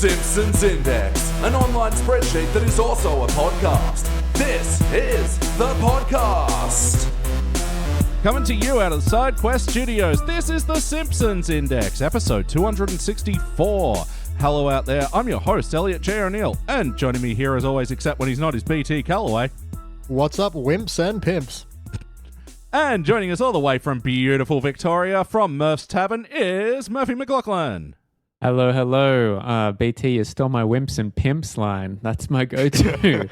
Simpsons Index, an online spreadsheet that is also a podcast. This is the podcast. Coming to you out of the Side Quest Studios, this is the Simpsons Index, episode 264. Hello out there, I'm your host, Elliot Jay O'Neill, and joining me here as always, except when he's not, is BT Calloway. What's up, wimps and pimps? And joining us all the way from beautiful Victoria, from Murph's Tavern, is Murphy McLachlan. Hello, hello. BT is still my wimps and pimps line. That's my go-to.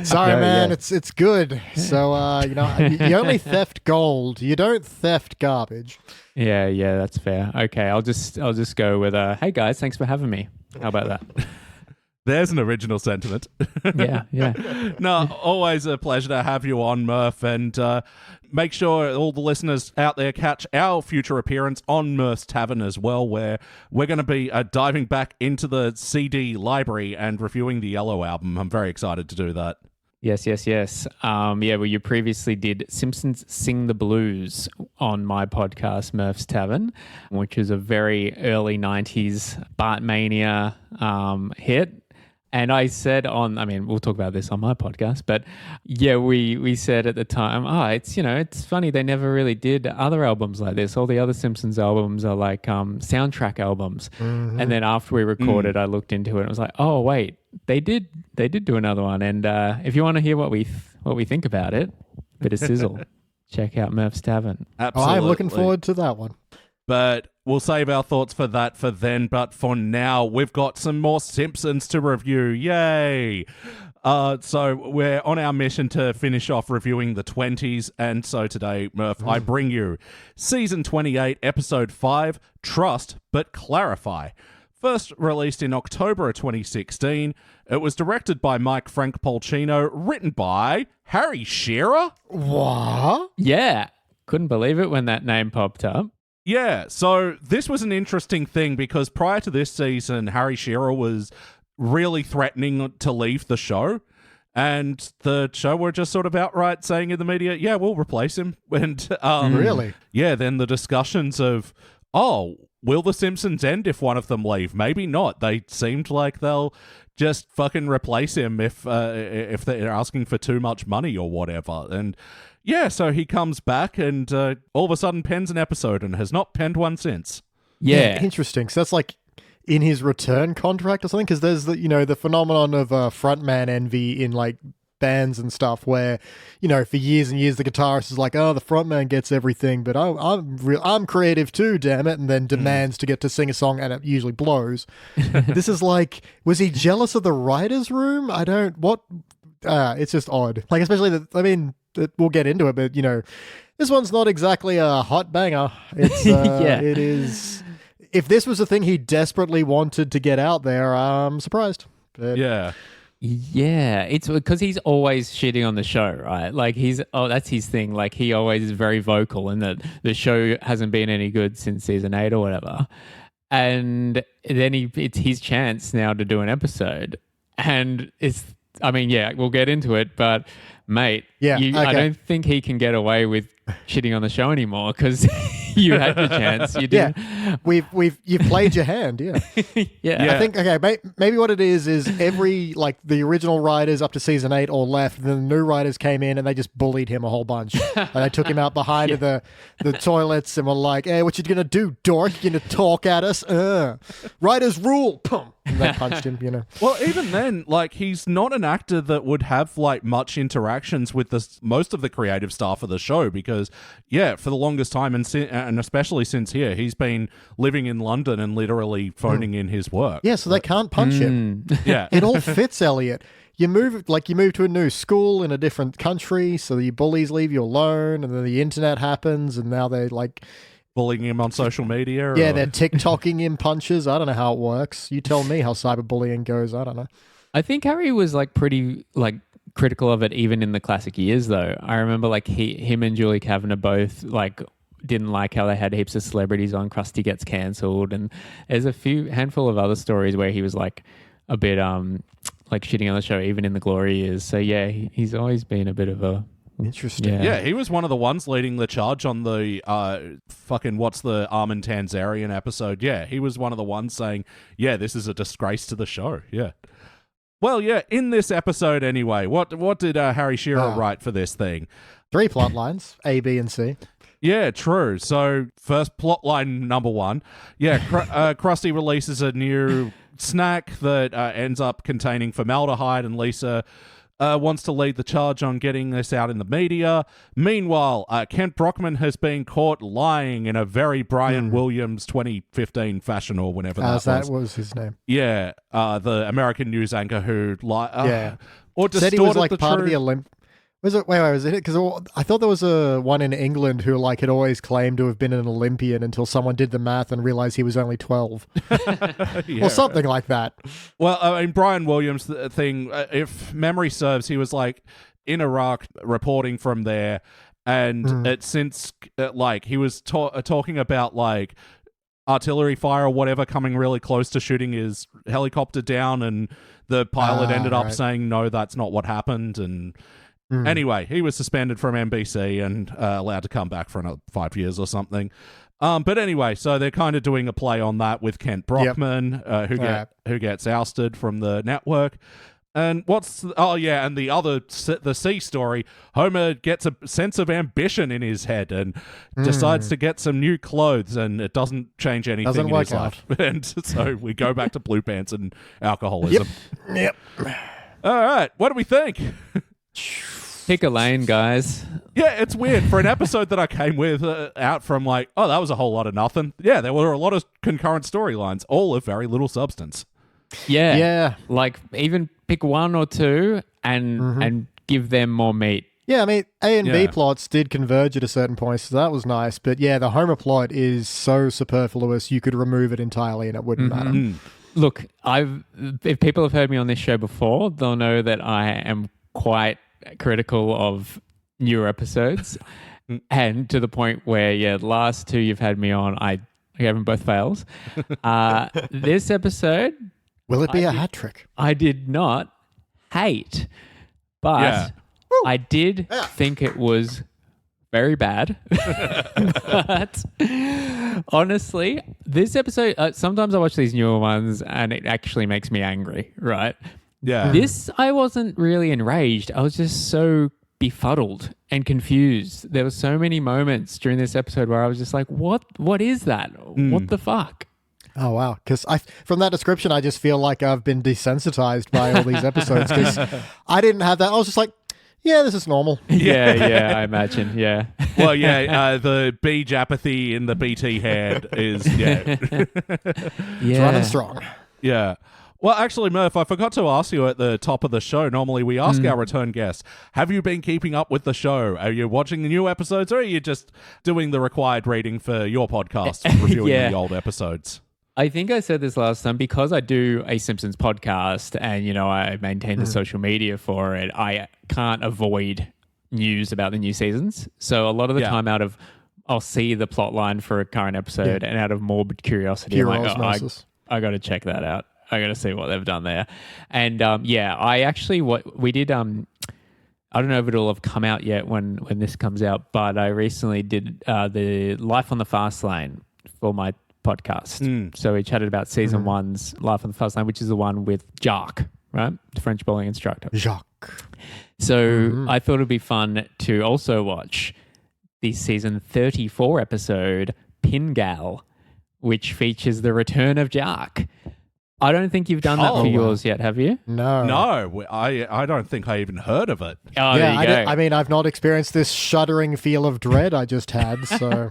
Sorry, man. Yeah. It's good. So, you only theft gold. You don't theft garbage. Yeah, that's fair. Okay, I'll just go with, hey guys, thanks for having me. How about that? There's an original sentiment. Yeah. No, always a pleasure to have you on, Murph, and make sure all the listeners out there catch our future appearance on Murph's Tavern as well, where we're going to be diving back into the CD library and reviewing the Yellow album. I'm very excited to do that. Yes. Well, you previously did Simpsons Sing the Blues on my podcast, Murph's Tavern, which is a very early 90s Bartmania hit. And I said we'll talk about this on my podcast, but yeah, we said at the time, it's funny, they never really did other albums like this. All the other Simpsons albums are like soundtrack albums. Mm-hmm. And then after we recorded, I looked into it and was like, oh wait, they did do another one. And if you want to hear what we think about it, bit of sizzle, check out Murph's Tavern. Absolutely. I'm looking forward to that one. But we'll save our thoughts for that for then. But for now, we've got some more Simpsons to review. Yay! So we're on our mission to finish off reviewing the 20s. And so today, Murph, I bring you Season 28, Episode 5, Trust But Clarify. First released in October of 2016, it was directed by Mike Frank Polcino, written by Harry Shearer. What? Yeah. Couldn't believe it when that name popped up. Yeah, so this was an interesting thing because prior to this season, Harry Shearer was really threatening to leave the show, and the show were just sort of outright saying in the media, yeah, we'll replace him. And Really? Yeah, then the discussions of, will the Simpsons end if one of them leave? Maybe not. They seemed like they'll just fucking replace him if they're asking for too much money or whatever. And yeah, so he comes back and all of a sudden pens an episode and has not penned one since. Yeah. Interesting. So that's like in his return contract or something? Because there's the phenomenon of frontman envy in like bands and stuff where, for years and years the guitarist is like, oh, the frontman gets everything, but I'm creative too, damn it, and then demands to get to sing a song and it usually blows. This is like, was he jealous of the writer's room? It's just odd. Like, especially we'll get into it, but this one's not exactly a hot banger. It's It is. If this was a thing he desperately wanted to get out there, I'm surprised. But yeah, it's because he's always shitting on the show, right? Like that's his thing. Like he always is very vocal, and that the show hasn't been any good since season 8 or whatever. And then it's his chance now to do an episode, and we'll get into it, but mate, okay. I don't think he can get away with shitting on the show anymore because you had the chance. You didn't. Yeah, you've played your hand. Yeah. Yeah. I think maybe what it is every the original writers up to season 8 all left, and then the new writers came in and they just bullied him a whole bunch. And they took him out behind the toilets and were like, "Hey, what you gonna do, dork? You gonna talk at us? Writers rule!" Pum. And they punched him. Well, even then, he's not an actor that would have much interactions with most of the creative staff of the show because, for the longest time and especially since here, he's been living in London and literally phoning in his work. Yeah, so they can't punch him. Yeah, it all fits, Elliot. You move to a new school in a different country, so your bullies leave you alone, and then the internet happens, and now they're bullying him on social media. Yeah, they're TikToking him punches. I don't know how it works. You tell me how cyberbullying goes. I don't know. I think Harry was pretty critical of it even in the classic years though. I remember him and Julie Kavanagh both didn't like how they had heaps of celebrities on Krusty Gets Cancelled, and there's a handful of other stories where he was a bit shitting on the show even in the glory years. So yeah, he's always been a bit of a Interesting. Yeah, he was one of the ones leading the charge on the what's the Armin Tanzarian episode. Yeah, he was one of the ones saying, yeah, this is a disgrace to the show. Yeah. Well, yeah, in this episode anyway, what did Harry Shearer write for this thing? 3 plot lines, A, B, and C. Yeah, true. So first plot line number 1. Yeah, Krusty releases a new snack that ends up containing formaldehyde, and Lisa wants to lead the charge on getting this out in the media. Meanwhile, Kent Brockman has been caught lying in a very Brian Williams 2015 fashion, or whenever that was. That was his name. Yeah, the American news anchor who or distorted said he was like the part truth. of the Olymp. Was it? Wait, was it? Because I thought there was one in England who like had always claimed to have been an Olympian until someone did the math and realized he was only 12, or something like that. Well, I mean, Brian Williams thing. If memory serves, he was like in Iraq reporting from there, and it since like he was talking about like artillery fire or whatever coming really close to shooting his helicopter down, and the pilot ended up saying no, that's not what happened, and. Anyway, he was suspended from NBC and allowed to come back for another 5 years or something. But anyway, so they're kind of doing a play on that with Kent Brockman, who gets ousted from the network. And and the C story, Homer gets a sense of ambition in his head and decides to get some new clothes, and it doesn't change anything in his life. And so we go back to blue pants and alcoholism. Yep. All right, what do we think? Pick a lane, guys. Yeah, it's weird. For an episode that I came with out from like, oh, that was a whole lot of nothing. Yeah, there were a lot of concurrent storylines, all of very little substance. Yeah. Yeah. Like even pick 1 or 2 and give them more meat. Yeah, I mean, A and B plots did converge at a certain point, so that was nice. But yeah, the Homer plot is so superfluous, you could remove it entirely and it wouldn't matter. Look, if people have heard me on this show before, they'll know that I am quite critical of newer episodes, and to the point where the last 2 you've had me on, I gave them both fails. This episode, will it be a hat trick? I did not hate, but I did think it was very bad. But honestly, this episode, sometimes I watch these newer ones and it actually makes me angry, right? Yeah. This, I wasn't really enraged. I was just so befuddled and confused. There were so many moments during this episode where I was just like, what is that? What the fuck? Oh, wow. Because from that description, I just feel like I've been desensitized by all these episodes because I didn't have that. I was just like, yeah, this is normal. Yeah, I imagine. Yeah. Well, the beige apathy in the BT head is, It's running strong. Yeah. Well, actually, Murph, I forgot to ask you at the top of the show. Normally, we ask our return guests, have you been keeping up with the show? Are you watching the new episodes, or are you just doing the required reading for your podcast, reviewing the old episodes? I think I said this last time, because I do a Simpsons podcast and, I maintain the social media for it, I can't avoid news about the new seasons. So a lot of the time I'll see the plot line for a current episode and out of morbid curiosity, I'm like, I got to check that out. I got to see what they've done there. And I actually, what we did, I don't know if it'll have come out yet when this comes out, but I recently did the Life on the Fast Lane for my podcast. So we chatted about season 1's Life on the Fast Lane, which is the one with Jacques, right? The French bowling instructor. Jacques. So I thought it'd be fun to also watch the season 34 episode, Pin Gal, which features the return of Jacques. I don't think you've done that for yours yet, have you? No, I don't think I even heard of it. Oh, there you go. I mean, I've not experienced this shuddering feel of dread I just had, so...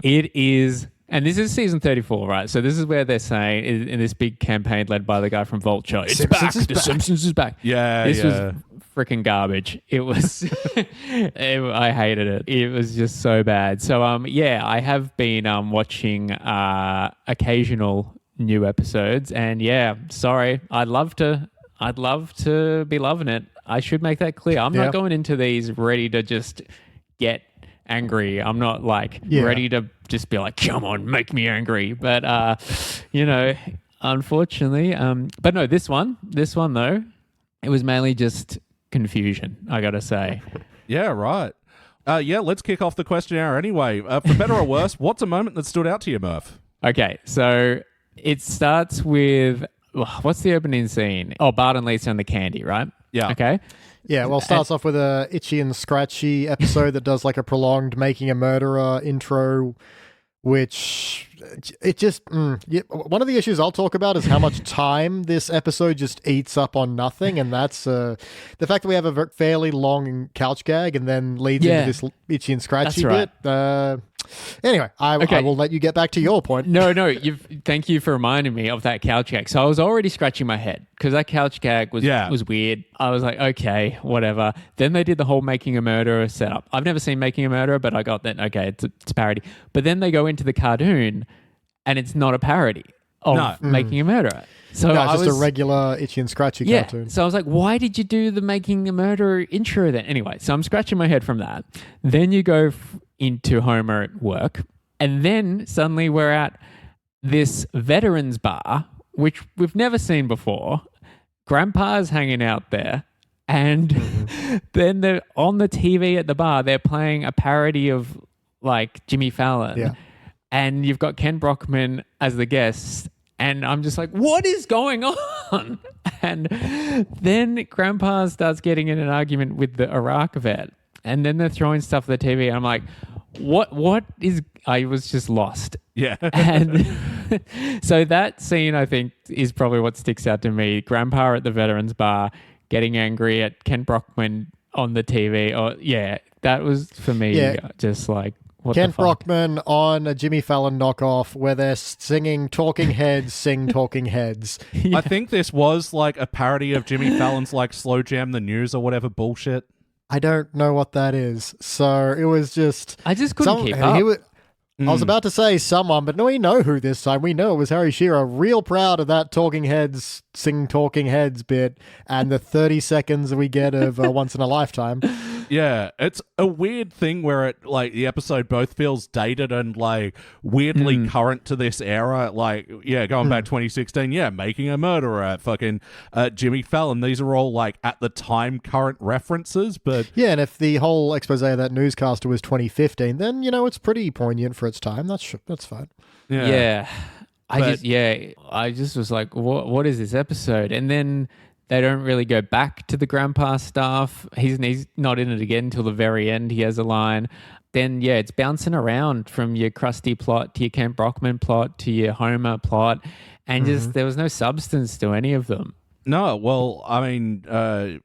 It is... And this is season 34, right? So this is where they're saying, in this big campaign led by the guy from Vulture, it's back, The Simpsons is back. Yeah, This was freaking garbage. It was... I hated it. It was just so bad. So, I have been watching occasional new episodes, and sorry, I'd love to be loving it. I should make that clear. I'm not going into these ready to just get angry. I'm not like ready to just be like, come on, make me angry. But unfortunately, but no, this one though, it was mainly just confusion, I gotta say. Yeah, right. Let's kick off the questionnaire anyway. For better or worse, what's a moment that stood out to you, Murph? Okay, so it starts with what's the opening scene? Oh, Bart and Lisa and the candy, right? Yeah. Okay. Yeah, well, it starts off with a itchy and scratchy episode that does like a prolonged making a murderer intro, which it just one of the issues I'll talk about is how much time this episode just eats up on nothing, and that's the fact that we have a fairly long couch gag and then leads into this itchy and scratchy That's bit. Anyway, I will let you get back to your point. No, thank you for reminding me of that couch gag. So I was already scratching my head because that couch gag was weird. I was like, okay, whatever. Then they did the whole Making a Murderer setup. I've never seen Making a Murderer, but I got that. Okay, it's a parody. But then they go into the cartoon, and it's not a parody of Making a Murderer. So no, it's just a regular itchy and scratchy cartoon. So I was like, why did you do the Making a Murderer intro then? Anyway, so I'm scratching my head from that. Then you go into Homer at work. And then suddenly we're at this veterans bar, which we've never seen before. Grandpa's hanging out there. And then they're on the TV at the bar, they're playing a parody of like Jimmy Fallon. Yeah. And you've got Ken Brockman as the guest. And I'm just like, what is going on? And then Grandpa starts getting in an argument with the Iraq vet. And then they're throwing stuff at the TV. And I'm like, what is... I was just lost. Yeah. And so that scene, I think, is probably what sticks out to me. Grandpa at the veterans bar getting angry at Ken Brockman on the TV. Oh, yeah, that was, for me, just like... Ken Brockman on a Jimmy Fallon knockoff where they're singing Talking Heads, sing Talking Heads. I think this was like a parody of Jimmy Fallon's like Slow Jam the News or whatever bullshit. I don't know what that is. So it was just... I just couldn't keep up. I was about to say someone, but no, we know who this time. We know it was Harry Shearer. Real proud of that Talking Heads, sing Talking Heads bit and the 30 seconds we get of Once in a Lifetime. Yeah, it's a weird thing where it like the episode both feels dated and like weirdly current to this era. Like, going back 2016, Making a Murderer, fucking Jimmy Fallon. These are all like at the time current references, but and if the whole expose of that newscaster was 2015, then it's pretty poignant for its time. That's fine. Yeah. I just was like, what is this episode? And then they don't really go back to the grandpa stuff. He's not in it again until the very end. He has a line. Then, it's bouncing around from your Krusty plot to your Kent Brockman plot to your Homer plot. And just there was no substance to any of them. No, well, I mean,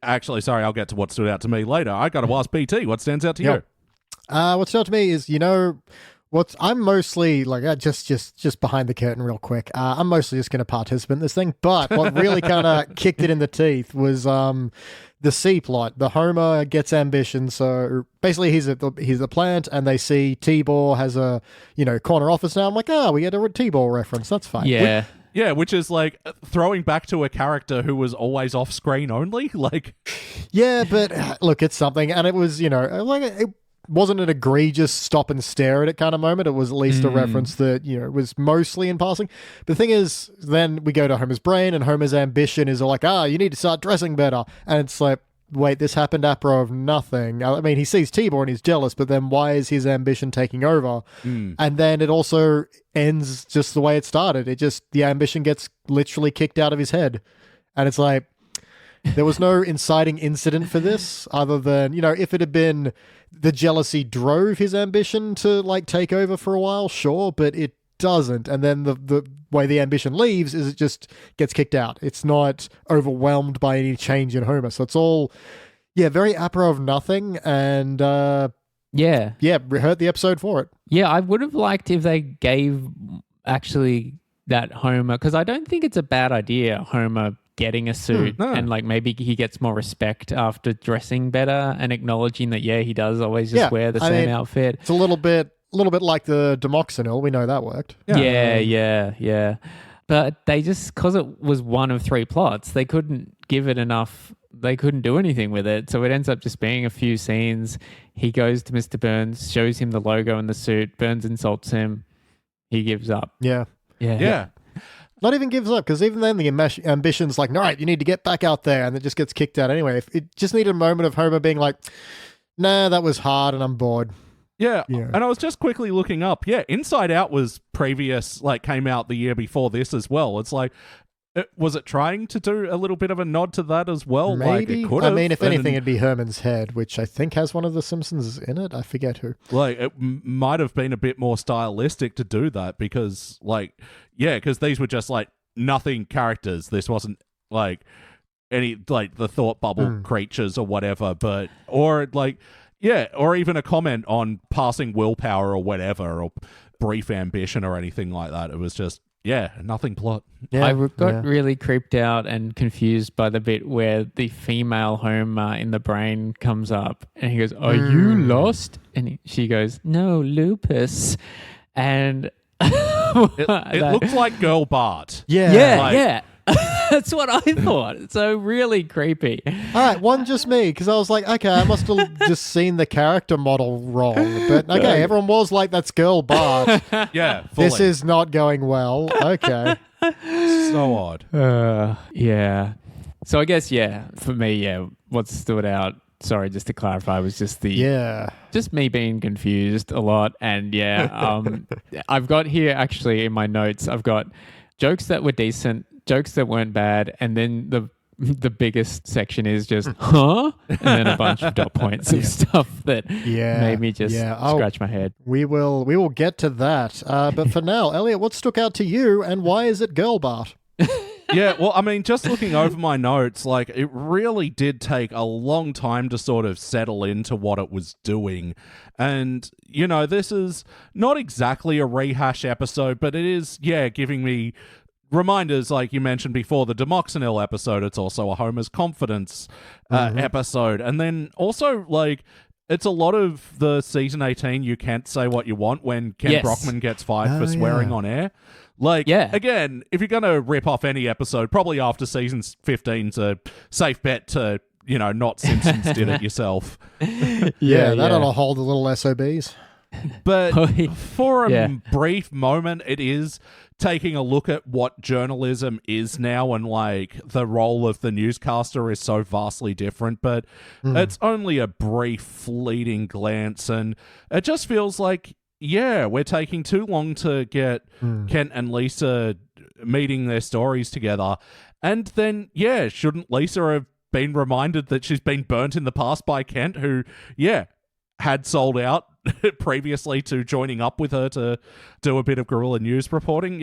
actually, sorry, I'll get to what stood out to me later. I got to ask PT. What stands out to you? What stood out to me is, I'm mostly like just behind the curtain real quick. I'm mostly just going to participate in this thing, but what really kind of kicked it in the teeth was the C plot. The Homer gets ambition, so basically he's the plant, and they see T-Ball has a corner office now. I'm like, we get a T-Ball reference. That's fine. Yeah. Yeah, which is like throwing back to a character who was always off screen only. Like, yeah, but look, it's something, and it was it wasn't an egregious stop and stare at it kind of moment. It was at least a reference that, was mostly in passing. But the thing is, then we go to Homer's brain, and Homer's ambition is like, you need to start dressing better. And it's like, wait, this happened apropos of nothing. I mean, he sees T-Ball and he's jealous, but then why is his ambition taking over? And then it also ends just the way it started. The ambition gets literally kicked out of his head. And it's like, there was no inciting incident for this other than, if it had been the jealousy drove his ambition to like take over for a while, sure, but it doesn't. And then the way the ambition leaves is it just gets kicked out. It's not overwhelmed by any change in Homer. So it's all, very apropos of nothing. And hurt the episode for it. Yeah, I would have liked if they gave actually that Homer, because I don't think it's a bad idea, Homer getting a suit and like maybe he gets more respect after dressing better and acknowledging that he does always just wear the same outfit. It's a little bit like the Demoxenil. We know that worked. Yeah. But they just, because it was one of three plots, they couldn't give it enough. They couldn't do anything with it. So it ends up just being a few scenes. He goes to Mr. Burns, shows him the logo and the suit. Burns insults him. He gives up. Yeah. Not even gives up, because even then the ambition's like, all right, you need to get back out there, and it just gets kicked out anyway. It just needed a moment of Homer being like, Nah, that was hard and I'm bored. Yeah, Yeah. and I was just quickly looking up. Yeah, Inside Out was previous, like came out the year before this as well. It's like, was it trying to do a little bit of a nod to that as well? Like Maybe. it could I have. mean, if anything, it'd be Herman's Head, which I think has one of the Simpsons in it. I forget who. Like it might have been a bit more stylistic to do that because, like, yeah, because these were just like nothing characters. This wasn't like any like the thought bubble creatures or whatever, but or like. Yeah, or even a comment on passing willpower or whatever, or brief ambition or anything like that. It was just, yeah, nothing plot. Yeah, I got really creeped out and confused by the bit where the female Homer in the brain comes up and he goes, "Are you lost?" And she goes, "No, lupus." And it looks like Girl Bart. yeah. That's what I thought. So really creepy. All right, one just me, because I was like, okay, I must have just seen the character model wrong. But okay, everyone was like, that's Girl Bart. Yeah, fully. This is not going well. Okay. So odd. Yeah. So I guess, for me, what stood out, sorry, just to clarify, was just just me being confused a lot. And I've got here actually in my notes, I've got jokes that were decent, jokes that weren't bad, and then the biggest section is just and then a bunch of dot points of stuff that made me just scratch my head. We will get to that. But for now, Elliot, what stuck out to you, and why is it Girl Bart? Yeah, well, I mean, just looking over my notes, like, it really did take a long time to sort of settle into what it was doing. And, you know, this is not exactly a rehash episode, but it is, giving me reminders, like you mentioned before, the Demoxenil episode. It's also a Homer's Confidence episode. And then also, like, it's a lot of the season 18 You Can't Say What You Want when Ken Brockman gets fired for swearing on air. Like, again, if you're going to rip off any episode, probably after season 15's a safe bet to, you know, not Simpsons did it yourself. That'll hold the little SOBs. But for a brief moment, it is taking a look at what journalism is now, and like the role of the newscaster is so vastly different, but it's only a brief fleeting glance, and it just feels like, we're taking too long to get Kent and Lisa meeting their stories together. And then, shouldn't Lisa have been reminded that she's been burnt in the past by Kent, who, had sold out previously to joining up with her to do a bit of guerrilla news reporting.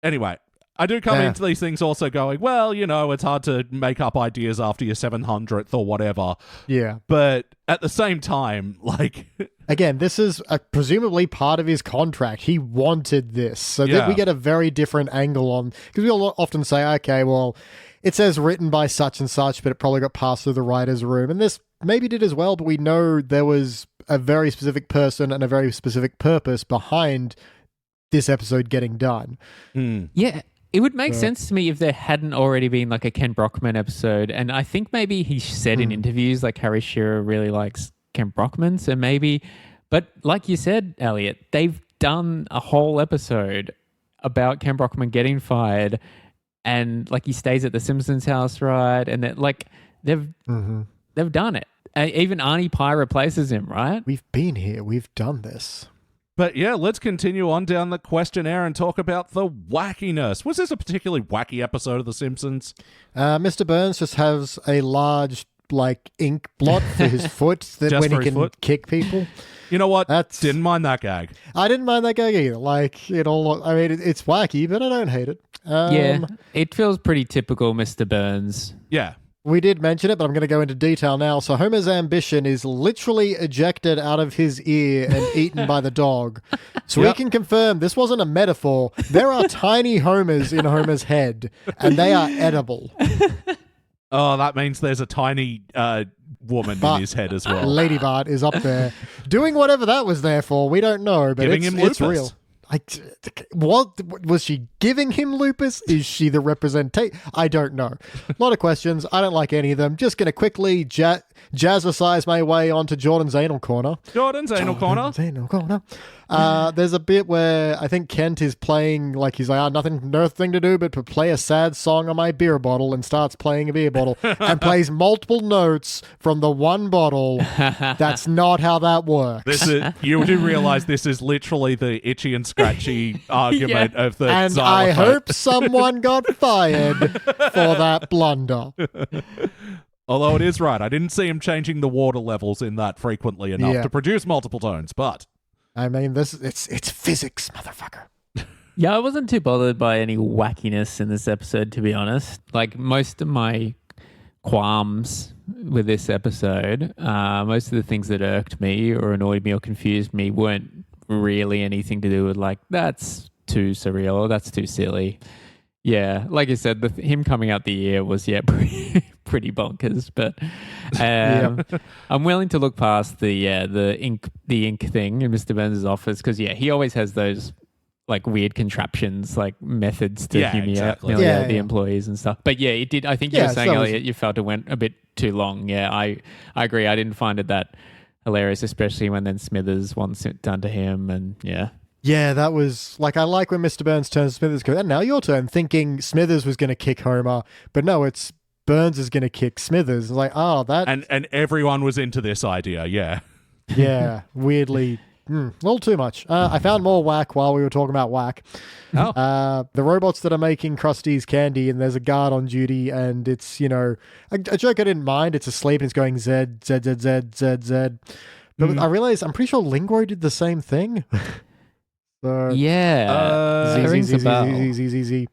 Anyway, I do come into these things also going, well, you know, it's hard to make up ideas after your 700th or whatever. Yeah. But at the same time, like... Again, this is presumably part of his contract. He wanted this. So that we get a very different angle on... Because we all often say, okay, well, it says written by such and such, but it probably got passed through the writer's room. And this maybe did as well, but we know there was a very specific person and a very specific purpose behind this episode getting done. Yeah, it would make sense to me if there hadn't already been like a Ken Brockman episode. And I think maybe he said in interviews like Harry Shearer really likes Ken Brockman, so maybe... But like you said, Elliot, they've done a whole episode about Ken Brockman getting fired, and like he stays at the Simpsons house, right? And that like they've done it. Even Arnie Pye replaces him, right? We've been here. We've done this. But yeah, let's continue on down the questionnaire and talk about the wackiness. Was this a particularly wacky episode of The Simpsons? Mr. Burns just has a large like ink blot for his foot that when he can kick people. You know what? Didn't mind that gag. I didn't mind that gag either. Like, it all... I mean, it's wacky, but I don't hate it. It feels pretty typical Mr. Burns. Yeah. We did mention it, but I'm going to go into detail now. So Homer's ambition is literally ejected out of his ear and eaten by the dog. So we can confirm this wasn't a metaphor. There are tiny Homers in Homer's head, and they are edible. Oh, that means there's a tiny... woman in his head as well. Lady Bart is up there doing whatever that was there for. We don't know, but it's real. What was she giving him lupus? Is she the representation? I don't know. A lot of questions. I don't like any of them. Just going to quickly jazzercise my way onto Jordan's Anal Corner. Jordan's Anal Corner. There's a bit where I think Kent is playing, like he's like, nothing to do but to play a sad song on my beer bottle, and starts playing a beer bottle and plays multiple notes from the one bottle. That's not how that works. You do realize this is literally the itchy and scratchy argument of the And xylophone. I hope someone got fired for that blunder. Although it is right, I didn't see him changing the water levels in that frequently enough to produce multiple tones, but... I mean, it's physics, motherfucker. Yeah, I wasn't too bothered by any wackiness in this episode, to be honest. Like, most of my qualms with this episode, most of the things that irked me or annoyed me or confused me weren't really anything to do with, like, that's too surreal or that's too silly. Yeah, like you said, him coming out the ear was, pretty bonkers, but I'm willing to look past the ink thing in Mr. Burns' office, because he always has those like weird contraptions, like methods to humiliate the employees and stuff. But it did. I think you were saying, Elliot, you felt it went a bit too long. Yeah, I agree. I didn't find it that hilarious, especially when then Smithers wants it done to him, and Yeah, that was like, I like when Mr. Burns turns to Smithers, goes, and now your turn, thinking Smithers was going to kick Homer, but no, it's Burns is going to kick Smithers. It's like, that. And everyone was into this idea, Yeah, weirdly, a little too much. I found more whack while we were talking about whack. Oh. The robots that are making Krusty's candy, and there's a guard on duty, and it's, a joke I didn't mind. It's asleep and it's going Z, Z, Z, Z, Z, Z. But I realized, I'm pretty sure Lingro did the same thing. So, rings a bell. Z.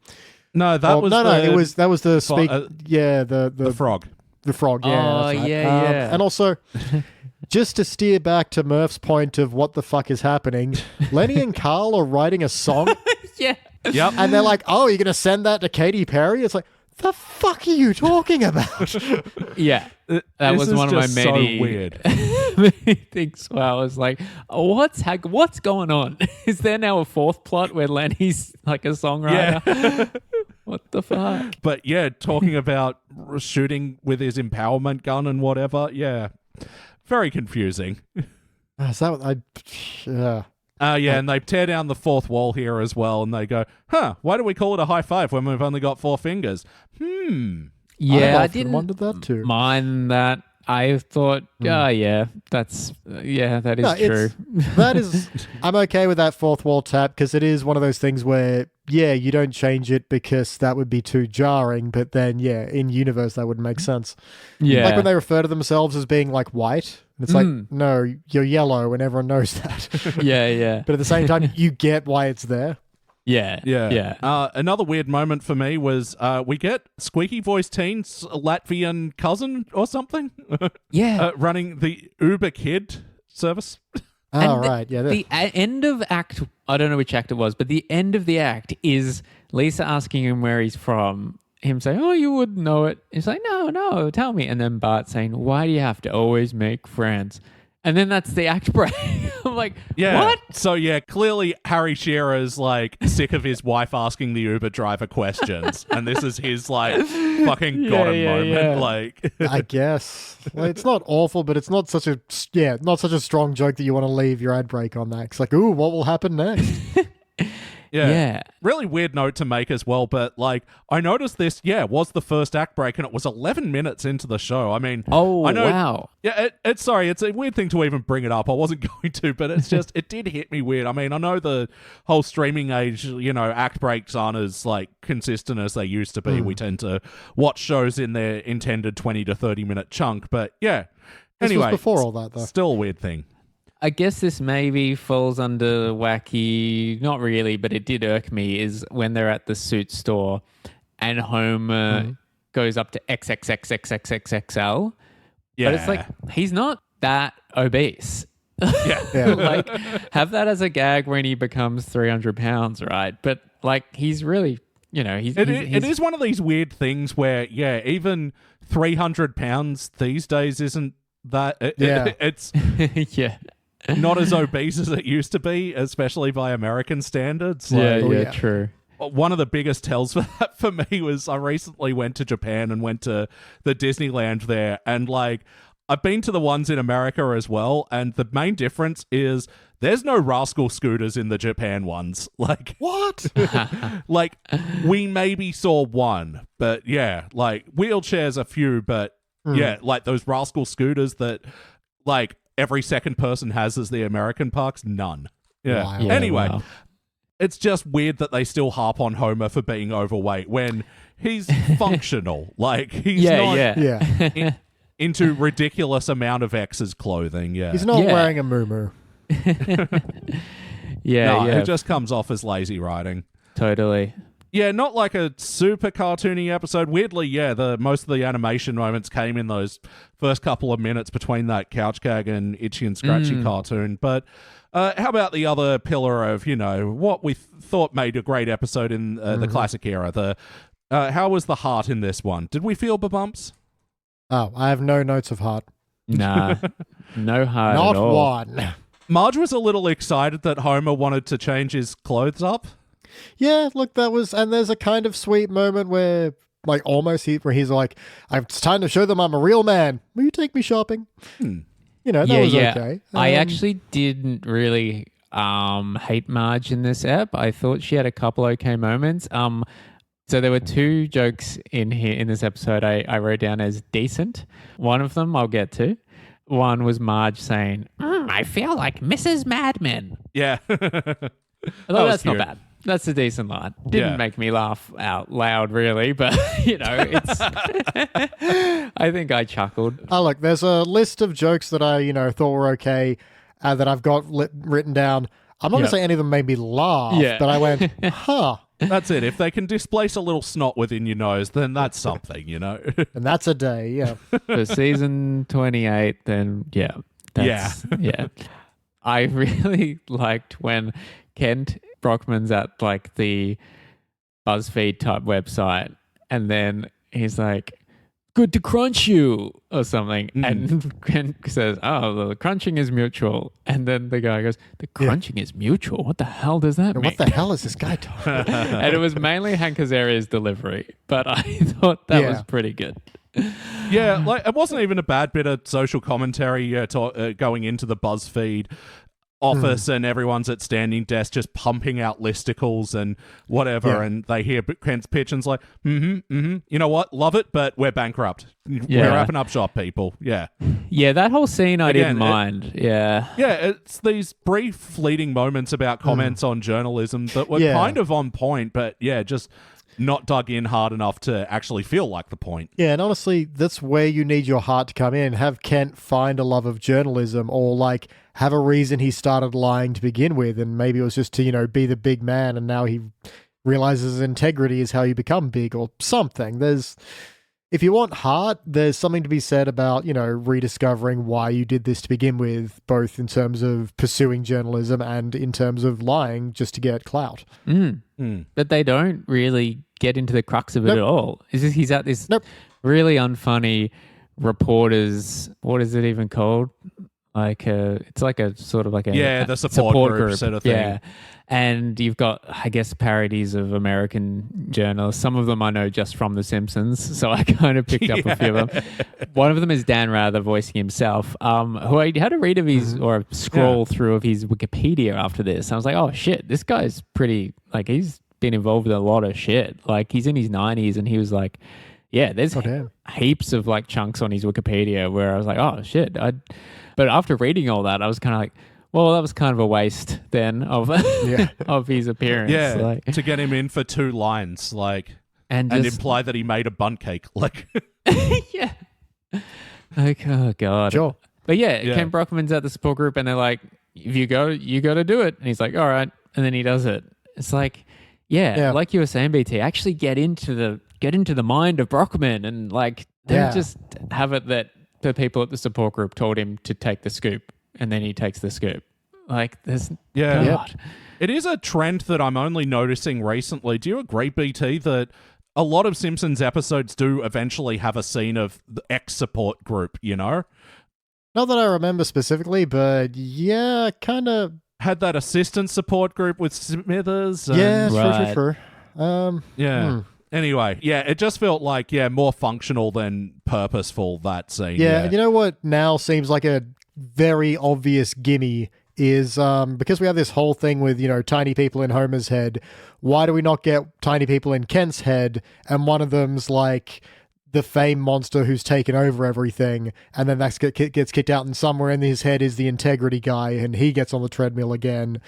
No, that was that was the speak. The frog. The frog. Yeah. Oh, that's right. yeah. And also, just to steer back to Murph's point of what the fuck is happening, Lenny and Carl are writing a song. Yeah. Yep. And they're like, "Oh, you're gonna send that to Katy Perry?" It's like, the fuck are you talking about? Yeah. That was one of my many so weird things where I was like, what's going on? Is there now a fourth plot where Lenny's like a songwriter? Yeah. What the fuck? But talking about shooting with his empowerment gun and whatever, very confusing. Is that what and they tear down the fourth wall here as well, and they go, why do we call it a high five when we've only got 4 fingers? Yeah, I didn't wondered that too. Mind that. I thought, that is true. That is, I'm okay with that fourth wall tap, because it is one of those things where, you don't change it because that would be too jarring, but then, in universe, that would make sense. Yeah. Like when they refer to themselves as being like white, it's like, no, you're yellow, and everyone knows that. Yeah. But at the same time, you get why it's there. Yeah. Another weird moment for me was we get Squeaky Voice Teen's Latvian cousin or something. Running the Uber Kid service. Right. Yeah. The end of act, I don't know which act it was, but the end of the act is Lisa asking him where he's from. Him saying, "Oh, you wouldn't know it." He's like, "No, tell me." And then Bart saying, "Why do you have to always make friends?" And then that's the act break. I'm like, what? So, clearly Harry Shearer's like sick of his wife asking the Uber driver questions. And this is his like fucking got him moment. Yeah. Like, I guess. Well, it's not awful, but it's not such a strong joke that you want to leave your ad break on that. It's like, ooh, what will happen next? Yeah. Really weird note to make as well, but like I noticed this, was the first act break, and it was 11 minutes into the show. I mean, I know, wow. Yeah, it's a weird thing to even bring it up. I wasn't going to, but it's just, it did hit me weird. I mean, I know the whole streaming age, act breaks aren't as like consistent as they used to be. We tend to watch shows in their intended 20 to 30 minute chunk, but This anyway, was before all that, though. Still a weird thing. I guess this maybe falls under wacky, not really, but it did irk me, is when they're at the suit store and Homer goes up to XXXXXXXL. Yeah. But it's like, he's not that obese. Yeah. Like, have that as a gag when he becomes 300 pounds, right? But like, he's really, it is one of these weird things where, even 300 pounds these days isn't that, it's not as obese as it used to be, especially by American standards. Like, true. One of the biggest tells for that for me was I recently went to Japan and went to the Disneyland there, and like I've been to the ones in America as well, and the main difference is there's no rascal scooters in the Japan ones. Like, What? like we maybe saw one, but yeah, like wheelchairs a few, but yeah, like those rascal scooters that like every second person has as the American parks, none. Yeah. Wow. Yeah, Anyway, wow. it's just weird that they still harp on Homer for being overweight when he's functional. Like he's not Yeah. into ridiculous amount of X's clothing. Yeah. He's not Yeah. wearing a muumuu. No, yeah, it just comes off as lazy writing. totally. Yeah, not like a super cartoony episode. Weirdly, yeah, most of the animation moments came in those first couple of minutes between that couch gag and Itchy and Scratchy cartoon. But how about the other pillar of, what we thought made a great episode in the classic era? How was the heart in this one? Did we feel bumps? Oh, I have no notes of heart. Nah, no heart Not at all. one. Marge was a little excited that Homer wanted to change his clothes up. Yeah, look, and there's a kind of sweet moment where, like, where he's like, it's time to show them I'm a real man. Will you take me shopping? That was okay. I actually didn't really hate Marge in this ep. I thought she had a couple okay moments. So there were two jokes in this episode I wrote down as decent. One of them I'll get to. One was Marge saying, I feel like Mrs. Madman. Yeah. Although that's cute. not bad. That's a decent line. Didn't make me laugh out loud, really, but, it's... I think I chuckled. Oh, look, there's a list of jokes that I, thought were okay that I've got written down. I'm not going to say any of them made me laugh, but I went, huh. That's it. If they can displace a little snot within your nose, then that's something, And that's a day, yeah. For season 28, then, yeah. Yeah. I really liked when Kent Brockman's at like the BuzzFeed type website and then he's like, good to crunch you or something. And Kent says, oh, the crunching is mutual. And then the guy goes, the crunching is mutual? What the hell does that mean? What the hell is this guy talking? And it was mainly Hank Azaria's delivery, but I thought that was pretty good. Yeah, like it wasn't even a bad bit of social commentary going into the BuzzFeed office and everyone's at standing desk just pumping out listicles and whatever and they hear Kent's pitch and it's like, you know what, love it, but we're bankrupt. We're wrapping up shop, people. Yeah, that whole scene I didn't mind. Yeah, it's these brief fleeting moments about comments on journalism that were kind of on point, but just not dug in hard enough to actually feel like the point. Yeah, and honestly, that's where you need your heart to come in. Have Kent find a love of journalism or like have a reason he started lying to begin with, and maybe it was just to, be the big man and now he realizes integrity is how you become big or something. If you want heart, there's something to be said about, rediscovering why you did this to begin with, both in terms of pursuing journalism and in terms of lying just to get clout. But they don't really get into the crux of it at all. He's at this really unfunny reporters, what is it even called? Like it's like a sort of like a the support group sort of thing. Yeah. And you've got, I guess, parodies of American journalists. Some of them I know just from The Simpsons, so I kind of picked up a few of them. One of them is Dan Rather voicing himself, who I had to read of his, or scroll through of his Wikipedia after this. I was like, oh shit, this guy's pretty, like he's been involved in a lot of shit. Like he's in his 90s and he was like, there's heaps of like chunks on his Wikipedia where I was like, oh shit. But after reading all that, I was kind of like, well, that was kind of a waste then of of his appearance. Yeah, to get him in for 2 lines, and imply that he made a bun cake, yeah. Like, oh god. Sure. But Ken Brockman's at the support group, and they're like, if you go to do it, and he's like, all right, and then he does it. It's like, like you were saying, BT, actually get into the mind of Brockman, and like don't just have it that the people at the support group told him to take the scoop. And then he takes the scoop. Like, there's... God. It is a trend that I'm only noticing recently. Do you agree, BT, that a lot of Simpsons episodes do eventually have a scene of the X-support group, Not that I remember specifically, but kind of... Had that assistant support group with Smithers. Sure. Anyway, it just felt like, more functional than purposeful, that scene. Yeah, and you know what now seems like a very obvious gimme is because we have this whole thing with, tiny people in Homer's head, why do we not get tiny people in Kent's head? And one of them's like the fame monster who's taken over everything, and then that gets kicked out, and somewhere in his head is the integrity guy, and he gets on the treadmill again.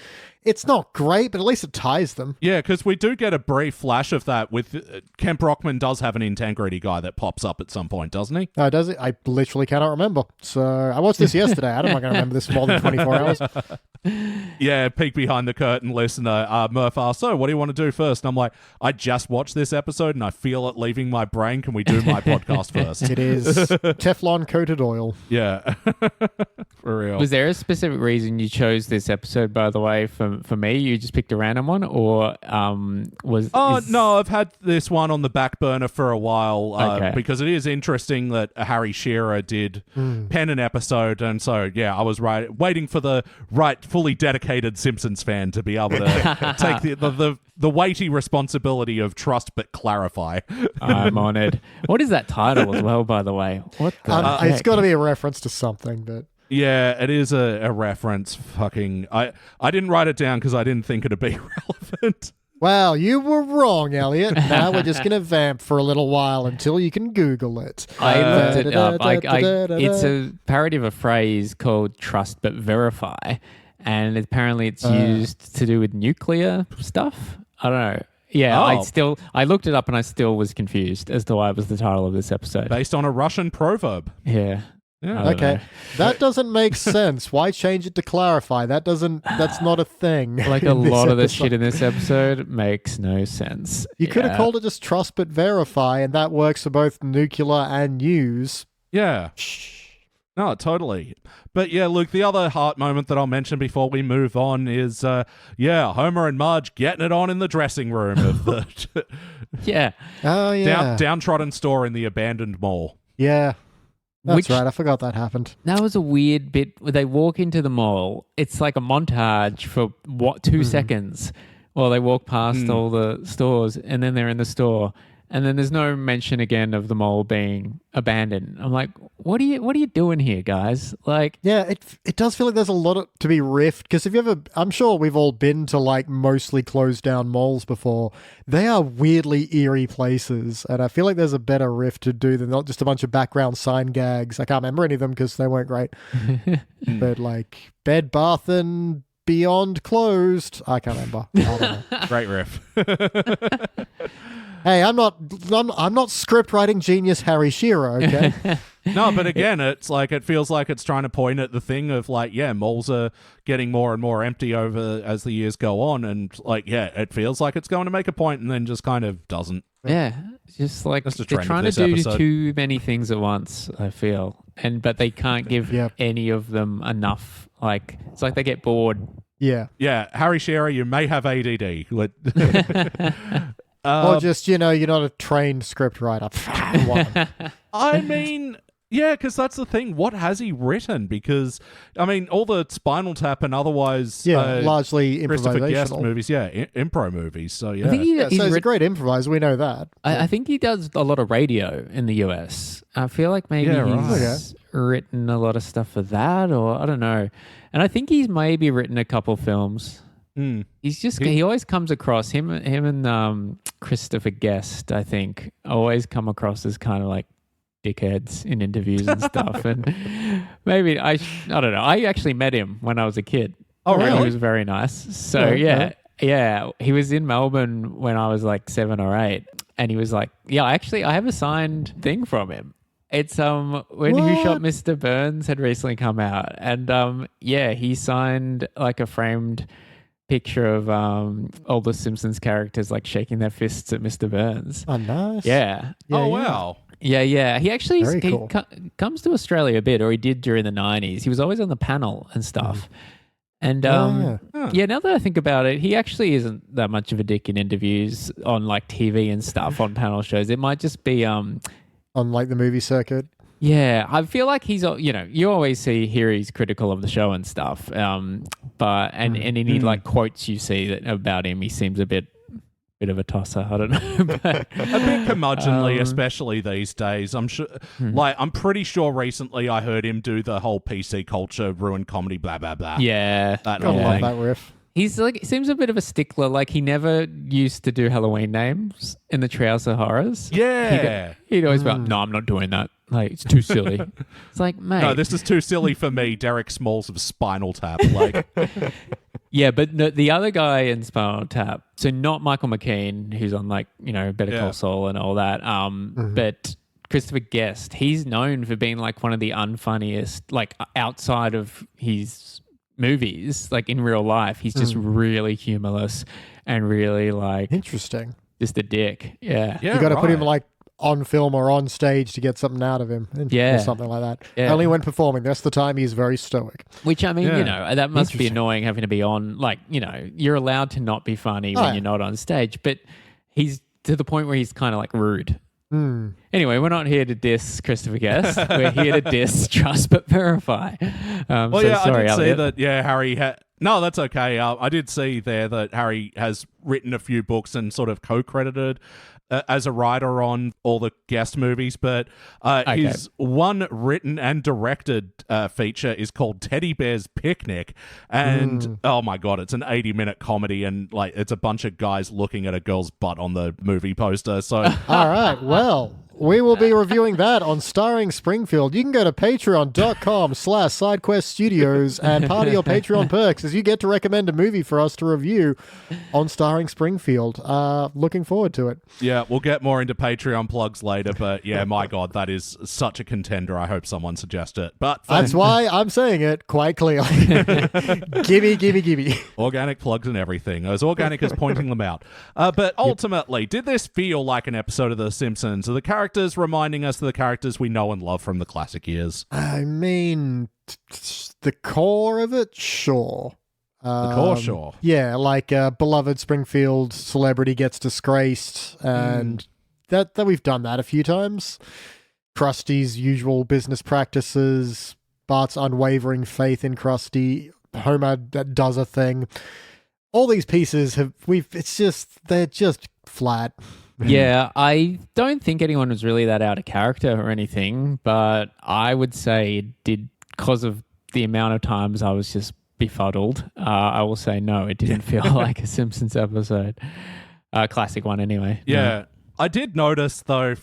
It's not great, but at least it ties them. Yeah, because we do get a brief flash of that with Kemp Brockman does have an integrity guy that pops up at some point, doesn't he? Oh, does it? I literally cannot remember. So I watched this yesterday. I'm not going to remember this for more than 24 hours. Yeah, peek behind the curtain, listener. Murph asks, so what do you want to do first? And I'm like, I just watched this episode and I feel it leaving my brain. Can we do my podcast first? It is Teflon-coated oil. Yeah. For real. Was there a specific reason you chose this episode, by the way, for me? You just picked a random one, or no, I've had this one on the back burner for a while because it is interesting that Harry Shearer did pen an episode, and so, yeah, I was waiting for the fully dedicated Simpsons fan to be able to take the weighty responsibility of trust but clarify. I'm honoured. What is that title as well, by the way? What the it's got to be a reference to something, but... Yeah, it is a reference. Fucking... I didn't write it down because I didn't think it'd be relevant. Well, you were wrong, Elliot. Now we're just going to vamp for a little while until you can Google it. I looked it up. It's a parody of a phrase called trust but verify, and apparently it's used to do with nuclear stuff. I don't know. Yeah, I looked it up and I still was confused as to why it was the title of this episode. Based on a Russian proverb. Yeah. Yeah. Okay, that doesn't make sense. Why change it to clarify? That's not a thing. Like a lot of the shit in this episode makes no sense. You could have called it just trust but verify, and that works for both nuclear and news. Yeah. No, totally. But yeah, Luke, the other heart moment that I'll mention before we move on is, Homer and Marge getting it on in the dressing room of the yeah. Oh, yeah. Downtrodden store in the abandoned mall. Yeah. That's right. I forgot that happened. That was a weird bit where they walk into the mall. It's like a montage for 2 seconds while they walk past all the stores, and then they're in the store. And then there's no mention again of the mall being abandoned. I'm like, what are you doing here, guys? Like, yeah, it does feel like there's a lot to be riffed, because I'm sure we've all been to like mostly closed down malls before. They are weirdly eerie places, and I feel like there's a better riff to do than not just a bunch of background sign gags. I can't remember any of them because they weren't great. But like Bed Bath and Beyond closed. I can't remember. I don't know. Great riff. Hey, I'm not script writing genius Harry Shearer, okay? No, but again, it's like it feels like it's trying to point at the thing of like, yeah, malls are getting more and more empty over as the years go on, and like, yeah, it feels like it's going to make a point and then just kind of doesn't. Yeah, just like That's the they're trend trying of to this do episode. too many things at once, I feel, but they can't give any of them enough. Like, it's like they get bored. Yeah. Yeah, Harry Shearer, you may have ADD. Or just, you're not a trained script writer. I mean, yeah, because that's the thing. What has he written? Because, I mean, all the Spinal Tap and otherwise... largely Christopher Guest improvisational. movies, impro movies, so yeah. I think He's a great improviser, we know that. I think he does a lot of radio in the US. I feel like maybe he's written a lot of stuff for that, or I don't know. And I think he's maybe written a couple films. He's just he always comes across him and Christopher Guest, I think, always come across as kind of like dickheads in interviews and stuff. And maybe I don't know. I actually met him when I was a kid. Oh, really? He was very nice. So yeah, he was in Melbourne when I was like 7 or 8, and he was like, I have a signed thing from him. It's when Who Shot Mr. Burns had recently come out, and he signed like a framed picture of all the Simpsons characters like shaking their fists at Mr. Burns. Oh, nice. Yeah. Wow. Yeah. He actually Very cool. Comes to Australia a bit, or he did during the 90s. He was always on the panel and stuff. And now that I think about it, he actually isn't that much of a dick in interviews on like TV and stuff on panel shows. It might just be on like the movie circuit. Yeah, I feel like he's, you always hear he's critical of the show and stuff, but any like quotes you see about him, he seems a bit bit of a tosser. I don't know. But, a bit curmudgeonly, especially these days. I'm sure, I'm pretty sure recently I heard him do the whole PC culture, ruined comedy, blah, blah, blah. yeah. I That whole love thing. that riff. He's like, seems a bit of a stickler. Like he never used to do Halloween names in the Trouser Horrors. Yeah. He'd always be like, no, I'm not doing that. Like, it's too silly. It's like, mate. No, this is too silly for me, Derek Smalls of Spinal Tap. Like, Yeah, but no, the other guy in Spinal Tap, so not Michael McKean, who's on like, Better Call Saul and all that, but Christopher Guest, he's known for being like one of the unfunniest, like outside of his movies, like in real life, he's just really humorless and really like Interesting. just a dick. Yeah. yeah, You got to put him right. like on film or on stage to get something out of him. Yeah. Or something like that. Yeah. Only when performing. The rest of the time, he's very stoic. Which, I mean, Yeah. that must be Interesting. annoying having to be on, like, you're allowed to not be funny Oh, when yeah. you're not on stage, but he's to the point where he's kind of like rude. Hmm. Anyway, we're not here to diss Christopher Guest. We're here to diss Trust But Verify. Well, So yeah, sorry, I did see Elliot. that, Harry had... No, that's okay. I did see there that Harry has written a few books and sort of co-credited as a writer on all the guest movies, but his one written and directed feature is called Teddy Bear's Picnic, and oh my god, it's an 80-minute comedy, and like it's a bunch of guys looking at a girl's butt on the movie poster. So All right. Well, we will be reviewing that on Starring Springfield. You can go to patreon.com/SideQuest Studios and part of your Patreon perks is you get to recommend a movie for us to review on Starring Springfield. Looking forward to it. yeah, we'll get more into Patreon plugs later, but yeah, my god, that is such a contender. I hope someone suggests it. But That's why I'm saying it quite clearly. gimme. organic plugs and everything, as organic as pointing them out. But ultimately, did this feel like an episode of The Simpsons? Are the characters reminding us of the characters we know and love from the classic years? I mean, the core of it, sure. The core, sure. Yeah, like beloved Springfield celebrity gets disgraced, and that we've done that a few times. Krusty's usual business practices, Bart's unwavering faith in Krusty, Homer that does a thing. All these pieces they're just flat. Yeah, I don't think anyone was really that out of character or anything, but I would say it did, because of the amount of times I was just befuddled. I will say no, it didn't feel like a Simpsons episode. Classic one anyway. Yeah. I did notice, though,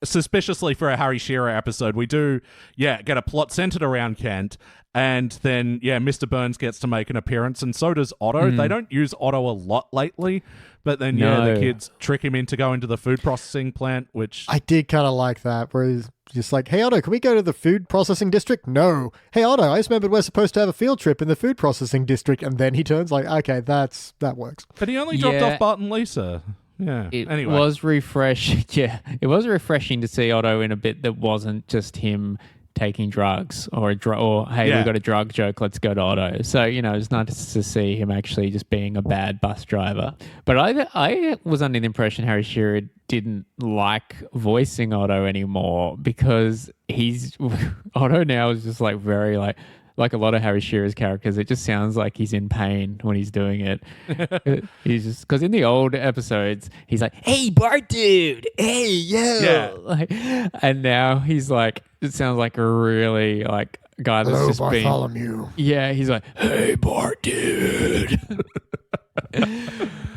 suspiciously for a Harry Shearer episode, we do, get a plot centered around Kent, and then, Mr. Burns gets to make an appearance, and so does Otto. They don't use Otto a lot lately, but then, No. the kids trick him into going to the food processing plant, which... I did kind of like that, where he's just like, hey, Otto, can we go to the food processing district? No. Hey, Otto, I just remembered we're supposed to have a field trip in the food processing district. And then he turns like, okay, that works. But he only dropped Yeah. off Bart and Lisa. Yeah. It Anyway. was refreshing. Yeah, it was refreshing to see Otto in a bit that wasn't just him taking drugs or hey, Yeah. we got a drug joke, let's go to Otto. So, it's nice to see him actually just being a bad bus driver. But I was under the impression Harry Shearer didn't like voicing Otto anymore, because Otto now is just like very like a lot of Harry Shearer's characters, it just sounds like he's in pain when he's doing it. He's just, because in the old episodes, he's like, hey, Bart dude, hey, yo. Yeah. Like, and now he's like, it sounds like a really like guy that's Hello, just being. Bartholomew. Yeah, he's like, hey, Bart dude.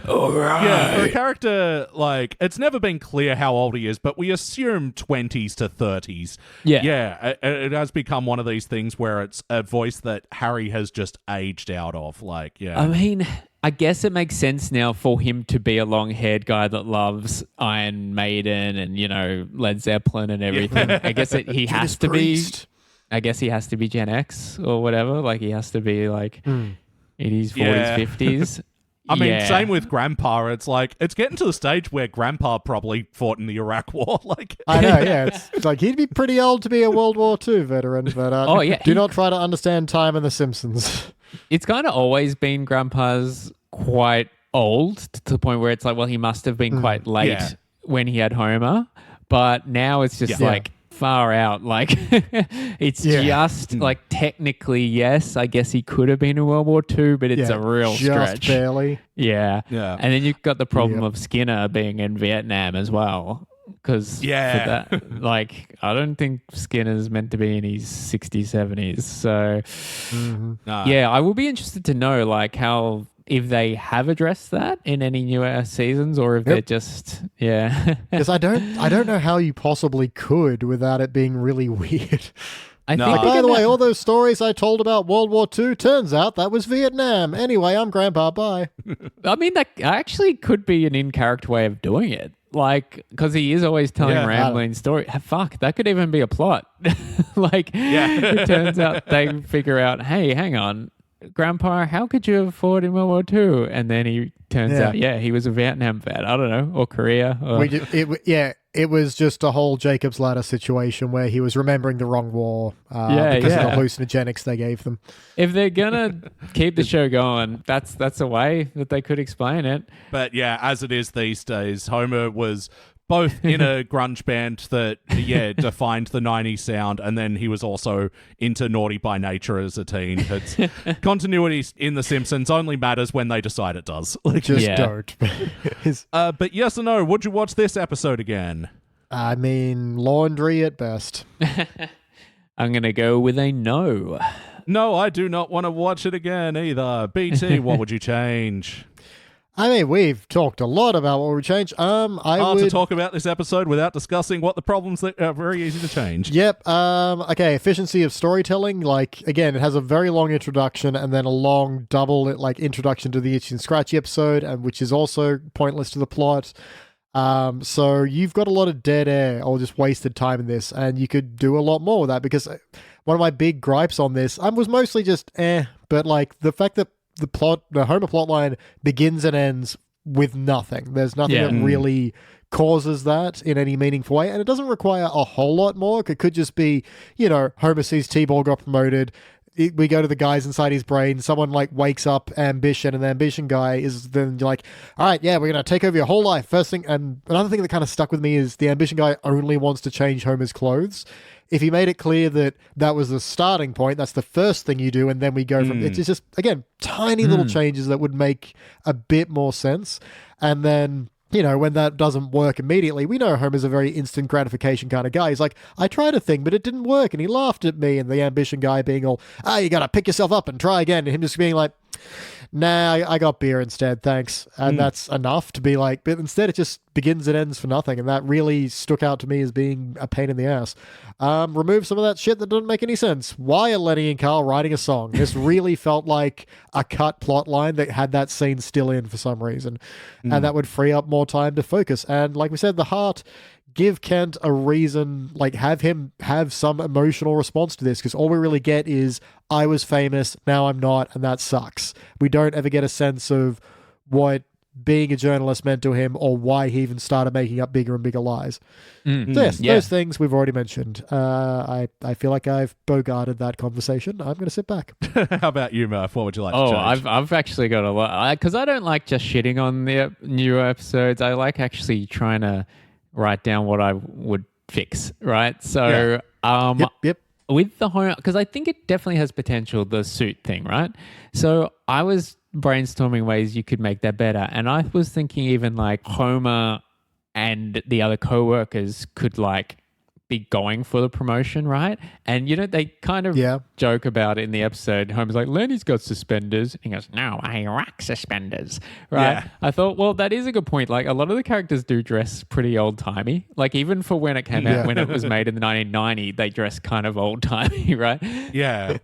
All right. Yeah, for a character, like, it's never been clear how old he is, but we assume 20s to 30s. Yeah. Yeah, it has become one of these things where it's a voice that Harry has just aged out of. Like, yeah. I mean, I guess it makes sense now for him to be a long-haired guy that loves Iron Maiden and, Led Zeppelin and everything. I guess he has to be. I guess he has to be Gen X or whatever. Like, he has to be like 80s, 40s, Yeah. 50s. I mean, Yeah. same with Grandpa. It's like, it's getting to the stage where Grandpa probably fought in the Iraq War. Like, I know, yeah. It's like he'd be pretty old to be a World War II veteran, but Oh, yeah, do he- not try to understand time in The Simpsons. It's kind of always been Grandpa's quite old to the point where it's like, well, he must have been quite late Yeah. when he had Homer. But now it's just Yeah. like far out. Like, it's just like technically, yes, I guess he could have been in World War II, but it's a real just stretch. barely. Yeah. And then you've got the problem Yep. of Skinner being in Vietnam as well. Because like, I don't think Skinner's meant to be in his 60s, 70s. So, I will be interested to know, like, how, if they have addressed that in any newer seasons, or if they're just, Because I don't know how you possibly could without it being really weird. I think Like, by the way, all those stories I told about World War II, turns out that was Vietnam. Anyway, I'm Grandpa, bye. I mean, that actually could be an in-character way of doing it. Like, because he is always telling rambling story. Fuck, that could even be a plot. Like, it turns out they figure out, hey, hang on, Grandpa, how could you have fought in World War II? And then he turns out, he was a Vietnam vet. I don't know, or Korea. Or... It was just a whole Jacob's Ladder situation where he was remembering the wrong war because of the hallucinogenics they gave them. If they're gonna keep the show going, that's a way that they could explain it. But yeah, as it is these days, Homer was both in a grunge band that, defined the 90s sound, and then he was also into Naughty by Nature as a teen. It's, continuity in The Simpsons only matters when they decide it does. Don't. But yes or no, would you watch this episode again? I mean, laundry at best. I'm going to go with a no. No, I do not want to watch it again either. BT, what would you change? I mean, we've talked a lot about what would change. To talk about this episode without discussing what the problems that are very easy to change. Yep. Okay. Efficiency of storytelling. Like, again, it has a very long introduction and then a long double introduction to the Itchy and Scratchy episode, and which is also pointless to the plot. So you've got a lot of dead air or just wasted time in this, and you could do a lot more with that, because one of my big gripes on this was mostly just but like the fact that the Homer plotline begins and ends with nothing. There's nothing that really causes that in any meaningful way, and it doesn't require a whole lot more. It could just be, Homer sees T-Ball got promoted. We go to the guys inside his brain. Someone wakes up ambition, and the ambition guy is then like, all right, we're going to take over your whole life. First thing, and another thing that kind of stuck with me is the ambition guy only wants to change Homer's clothes. If he made it clear that that was the starting point, that's the first thing you do, and then we go from it's just, again, tiny little changes that would make a bit more sense. And then, when that doesn't work immediately, we know Homer's a very instant gratification kind of guy. He's like, I tried a thing, but it didn't work, and he laughed at me. And the ambition guy being all, you got to pick yourself up and try again. And him just being like, nah, I got beer instead, thanks. And that's enough to be like, but instead it just begins and ends for nothing. And that really stuck out to me as being a pain in the ass. Remove some of that shit that doesn't make any sense. Why are Lenny and Carl writing a song? This really felt like a cut plot line that had that scene still in for some reason. And that would free up more time to focus. And like we said, the heart, give Kent a reason, have him have some emotional response to this, because all we really get is, I was famous, now I'm not, and that sucks. We don't ever get a sense of what being a journalist meant to him, or why he even started making up bigger and bigger lies. So yes, those things we've already mentioned. I feel like I've bogarted that conversation. I'm going to sit back. How about you, Murph? What would you like to change? I've actually got a lot, because I don't like just shitting on the new episodes. I like actually trying to write down what I would fix, right? So, Yep. With the Homer, because I think it definitely has potential, the suit thing, right? So I was brainstorming ways you could make that better, and I was thinking even Homer and the other co-workers could be going for the promotion, right? And they kind of joke about it in the episode. Homer's like, Lenny's got suspenders. And he goes, no, I rock suspenders, right? Yeah. I thought, well, that is a good point. A lot of the characters do dress pretty old-timey. Even for when it came out, when it was made in the 1990, they dress kind of old-timey, right? Yeah.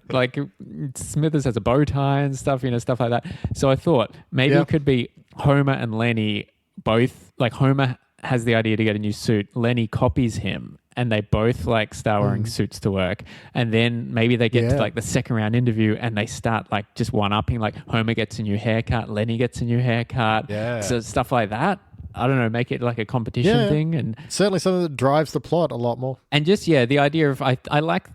Smithers has a bow tie and stuff, stuff like that. So I thought maybe it could be Homer and Lenny both, Homer has the idea to get a new suit. Lenny copies him, and they both start wearing suits to work. And then maybe they get to the second round interview, and they start just one-upping. Homer gets a new haircut, Lenny gets a new haircut. Yeah. So stuff like that. I don't know, make it a competition thing. And certainly something that drives the plot a lot more. And just, the idea of, I like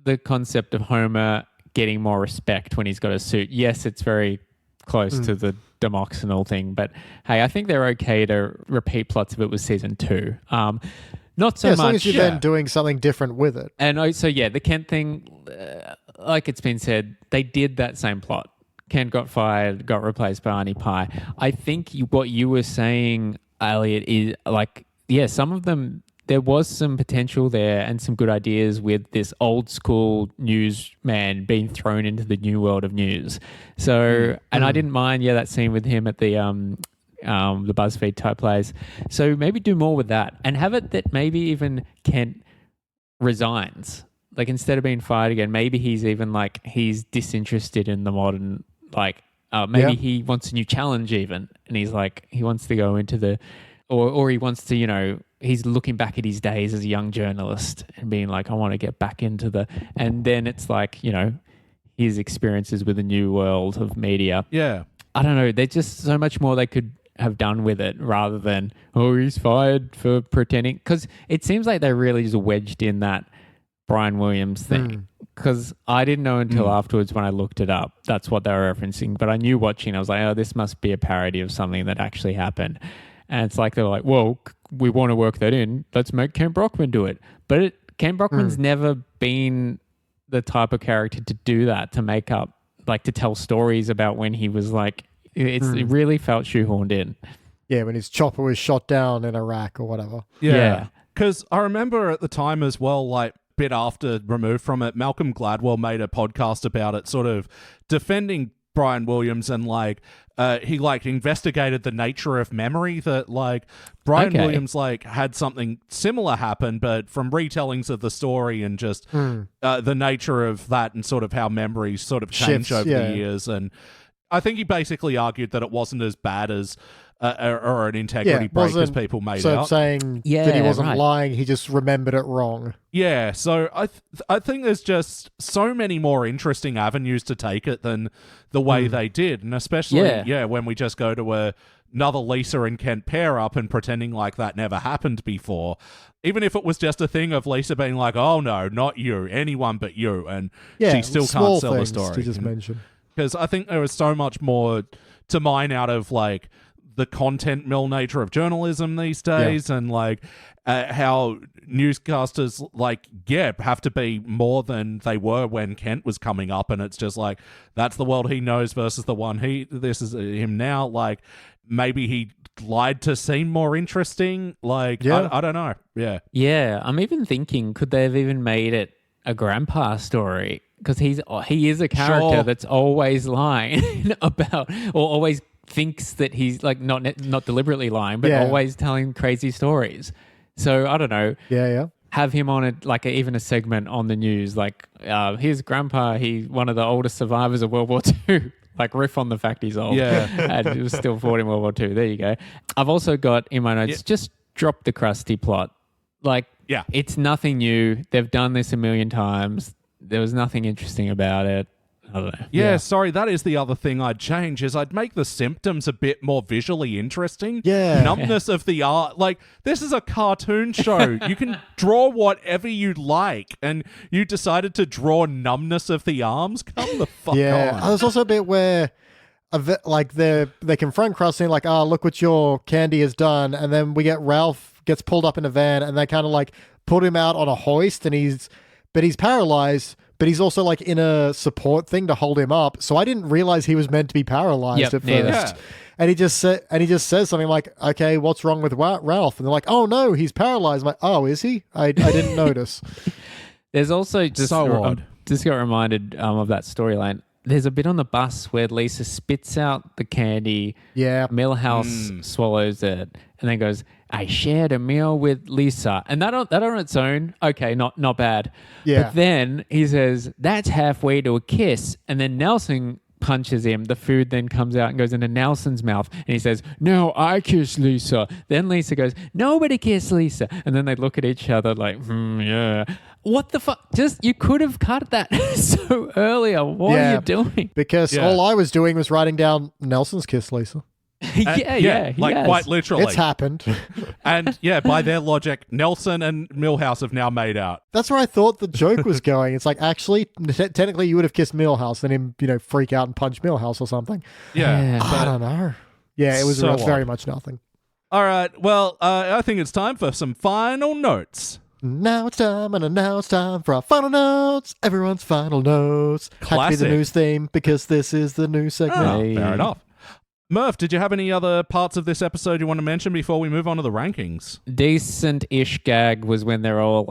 the concept of Homer getting more respect when he's got a suit. Yes, it's very close to the Demoxenol thing, but hey, I think they're okay to repeat plots if it was season 2. Not so as much. long as you're then doing something different with it. And also, the Kent thing, like it's been said, they did that same plot. Kent got fired, got replaced by AlmightyK. I think what you were saying, Elliot, is like, some of them, there was some potential there and some good ideas with this old school newsman being thrown into the new world of news. So, and I didn't mind, that scene with him at the BuzzFeed type place. So maybe do more with that and have it that maybe even Kent resigns. Like instead of being fired again, maybe he's even like, he's disinterested in the modern, like maybe he wants a new challenge even. And he's like, he wants to go into the, or he wants to, he's looking back at his days as a young journalist and being like, I want to get back into the, and then it's like, his experiences with the new world of media. Yeah. I don't know. There's just so much more they could have done with it rather than, he's fired for pretending. Because it seems like they really just wedged in that Brian Williams thing. Because I didn't know until afterwards when I looked it up. That's what they were referencing. But I knew watching, I was like, this must be a parody of something that actually happened. And it's like, they were like, well, we want to work that in. Let's make Ken Brockman do it. But Ken Brockman's never been the type of character to do that, to make up, like to tell stories about when he was like, it really felt shoehorned in. Yeah, when his chopper was shot down in Iraq or whatever. Yeah. Because I remember at the time as well, like, bit after removed from it, Malcolm Gladwell made a podcast about it, sort of defending Brian Williams, and like he like investigated the nature of memory, that like Brian Williams like had something similar happen, but from retellings of the story and just the nature of that and sort of how memories sort of change over the years. And I think he basically argued that it wasn't as bad as or an integrity break as people made so out. Saying that he wasn't lying, he just remembered it wrong. Yeah, so I think there's just so many more interesting avenues to take it than the way they did, and especially when we just go to another Lisa and Kent pair up and pretending like that never happened before. Even if it was just a thing of Lisa being like, "Oh no, not you, anyone but you," and she still can't sell the story. To just mention, because I think there was so much more to mine out of like the content mill nature of journalism these days, and like how newscasters have to be more than they were when Kent was coming up, and it's just like that's the world he knows versus the one this is him now. Like maybe he lied to seem more interesting. Like I don't know. Yeah, I'm even thinking, could they have even made it a grandpa story? Because he is a character that's always lying about, or always thinks that he's like not deliberately lying, but always telling crazy stories. So I don't know. Have him on even a segment on the news, like here's Grandpa. He's one of the oldest survivors of World War II. Like riff on the fact he's old. And he was still fought in World War II. There you go. I've also got in my notes, just drop the Krusty plot. It's nothing new. They've done this a million times. There was nothing interesting about it. I don't know. Yeah, sorry, that is the other thing I'd change, is I'd make the symptoms a bit more visually interesting. Yeah. Numbness of the art. Like, this is a cartoon show. You can draw whatever you like, and you decided to draw numbness of the arms? Come the fuck on. There's also a bit where they confront Krusty like, look what your candy has done, and then we get Ralph gets pulled up in a van, and they kind of like put him out on a hoist, and he's paralyzed, but he's also like in a support thing to hold him up. So I didn't realize he was meant to be paralyzed at first. Yeah. And he just says something like, "Okay, what's wrong with Ralph?" And they're like, "Oh no, he's paralyzed." I'm like, "Oh, is he? I didn't notice." There's also just odd. Just got reminded of that storyline. There's a bit on the bus where Lisa spits out the candy. Yeah. Millhouse swallows it and then goes, "I shared a meal with Lisa." And that on its own, okay, not bad. Yeah. But then he says, "That's halfway to a kiss." And then Nelson punches him. The food then comes out and goes into Nelson's mouth. And he says, "No, I kiss Lisa." Then Lisa goes, "Nobody kiss Lisa." And then they look at each other like, yeah. What the fuck? You could have cut that so earlier. What are you doing? Because all I was doing was writing down Nelson's kiss Lisa. Quite literally. It's happened. And by their logic, Nelson and Millhouse have now made out. That's where I thought the joke was going. It's like, actually, technically you would have kissed Millhouse and him, freak out and punch Millhouse or something. Yeah. I don't know. Yeah, it was so very much nothing. All right. Well, I think it's time for some final notes. Now it's time for our final notes. Everyone's final notes. Had to be Classic. the news theme because this is the news segment. Oh, Hey. fair enough. Murph, did you have any other parts of this episode you want to mention before we move on to the rankings? Decent-ish gag was when they're all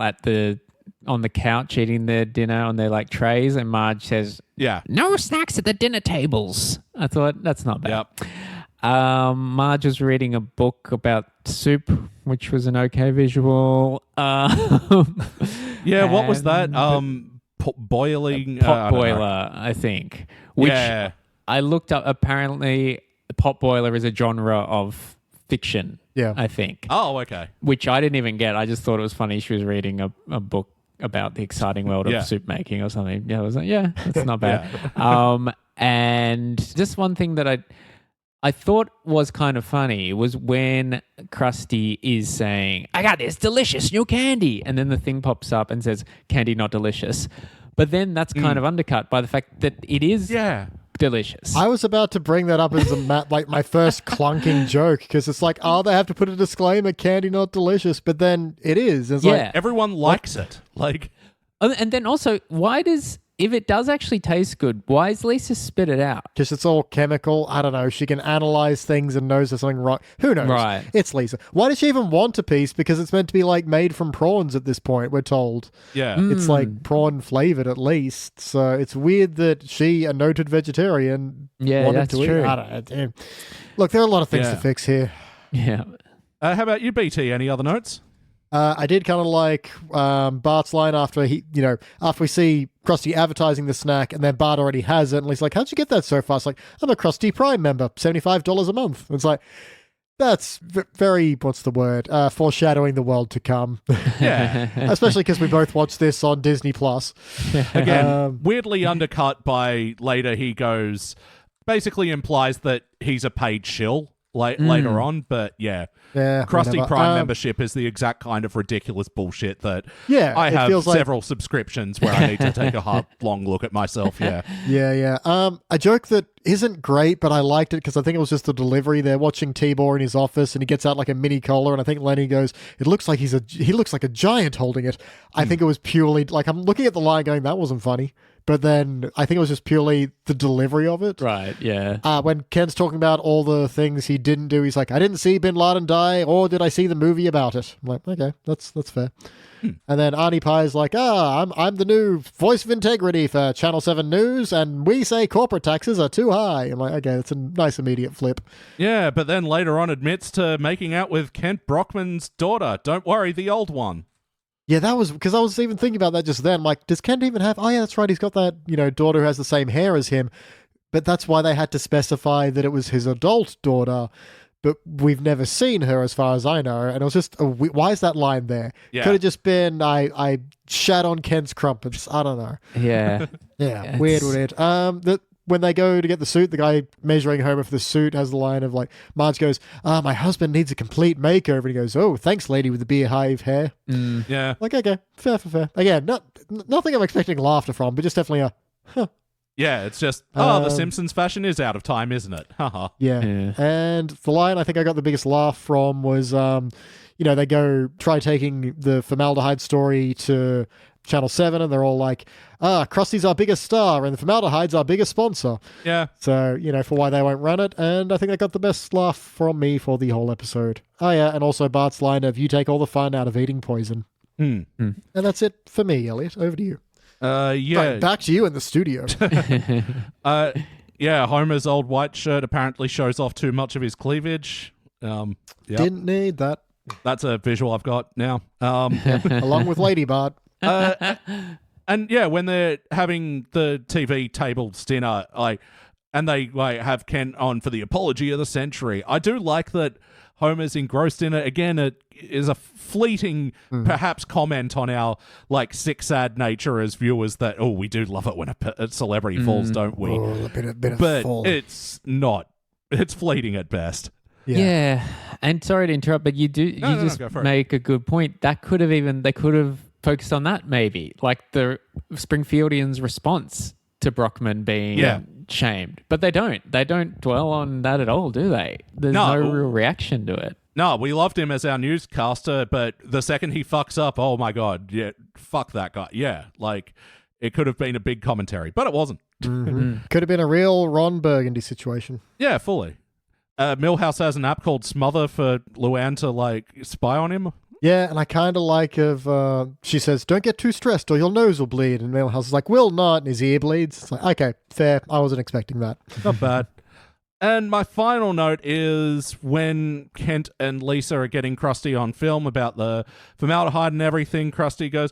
on the couch eating their dinner on their like trays, and Marge says, Yeah. "No snacks at the dinner tables." I thought that's not bad. Yep. Marge was reading a book about soup, which was an okay visual. Yeah, what was that? And Boiling... pot I don't know. boiler, I think. Which Yeah. I looked up. Apparently, the pot boiler is a genre of fiction. Yeah. I think. Oh, okay. Which I didn't even get. I just thought it was funny. She was reading a book about the exciting world Yeah. of soup making or something. Yeah, I was like, yeah, that's not bad. Yeah. And just one thing that I thought was kind of funny was when Krusty is saying, "I got this delicious new candy," and then the thing pops up and says, "Candy not delicious." But then that's kind of undercut by the fact that it is Yeah. delicious. I was about to bring that up as like my first clunking joke because it's like, oh, they have to put a disclaimer, candy not delicious, but then it is. It's Yeah. like, Everyone likes it. Like... And then also, if it does actually taste good, why is Lisa spit it out? because it's all chemical. I don't know. She can analyze things and knows there's something wrong. Who knows? Right. It's Lisa. Why does she even want a piece? Because it's meant to be like made from prawns at this point, we're told. Yeah. It's like prawn flavored at least. So it's weird that she, a noted vegetarian, Yeah, wanted that's to true. eat. I don't know. Damn. Look, there are a lot of things Yeah. to fix here. Yeah. How about you, BT? Any other notes? I did kind of like Bart's line after after we see Krusty advertising the snack, and then Bart already has it, and he's like, "How'd you get that so fast?" Like, "I'm a Krusty Prime member, $75 a month." And it's like, that's very, what's the word? Foreshadowing the world to come. Yeah. Especially because we both watched this on Disney Plus. Again, weirdly undercut by later he goes, basically implies that he's a paid shill later on, but yeah. Yeah, Krusty whatever. Prime membership is the exact kind of ridiculous bullshit that Yeah, I it have feels like- several subscriptions where I need to take a long look at myself. Yeah. Yeah. A joke that isn't great, but I liked it because I think it was just the delivery. They're watching T-Bor in his office, and he gets out like a mini cola, and I think Lenny goes, "It looks like he looks like a giant holding it." I think it was purely like, I'm looking at the line going, that wasn't funny, but then I think it was just purely the delivery of it. Right, yeah. When Ken's talking about all the things he didn't do, he's like, "I didn't see Bin Laden die, or did I see the movie about it?" I'm like, okay, that's fair. And then Arnie Pie's like, I'm the new voice of integrity for Channel 7 News, and we say corporate taxes are too high. I'm like, okay, that's a nice immediate flip. Yeah, but then later on admits to making out with Kent Brockman's daughter. Don't worry, the old one. Yeah, that was because I was even thinking about that just then. Like, does Kent even have? Oh yeah, that's right. He's got that daughter who has the same hair as him, but that's why they had to specify that it was his adult daughter. But we've never seen her, as far as I know. And it was just, why is that line there? Yeah. Could have just been, I shat on Kent's crumpets. I don't know. Yeah. Yeah, weird. When they go to get the suit, the guy measuring Homer for the suit has the line of like, Marge goes, "My husband needs a complete makeover." And he goes, "Oh, thanks, lady with the beer hive hair." Yeah. Like, okay, fair. Again, nothing I'm expecting laughter from, but just definitely Yeah, it's just, the Simpsons fashion is out of time, isn't it? Haha. yeah. And the line I think I got the biggest laugh from was, they go try taking the formaldehyde story to Channel 7, and they're all like, Krusty's our biggest star, and the formaldehyde's our biggest sponsor. Yeah. So, for why they won't run it, and I think I got the best laugh from me for the whole episode. Oh, yeah, and also Bart's line of, "You take all the fun out of eating poison." And that's it for me, Elliot. Over to you. Yeah. Right, back to you in the studio. Yeah, Homer's old white shirt apparently shows off too much of his cleavage. Yep. Didn't need that. That's a visual I've got now. Along with Lady Bart. And yeah, when they're having the TV table dinner, and they have Ken on for the apology of the century, I do like that Homer's engrossed in it. Again, it is a fleeting, perhaps, comment on our sick, sad nature as viewers that, we do love it when a celebrity falls, don't we? Oh, a bit of But fall. it's not. It's fleeting at best. Yeah. And sorry to interrupt, but you just go for it. make a good point. They could have focused on that maybe, like the Springfieldians' response to Brockman being shamed. But they don't. They don't dwell on that at all, do they? There's no real reaction to it. No, we loved him as our newscaster, but the second he fucks up, oh my God, yeah, fuck that guy. Yeah, like, it could have been a big commentary, but it wasn't. Could have been a real Ron Burgundy situation. Yeah, fully. Milhouse has an app called Smother for Luann to, like, spy on him. Yeah, and I kind of like she says, don't get too stressed or your nose will bleed. And Milhouse is like, will not, and his ear bleeds. It's like, okay, fair. I wasn't expecting that. Not bad. And my final note is when Kent and Lisa are getting Krusty on film about the formaldehyde and everything, Krusty goes,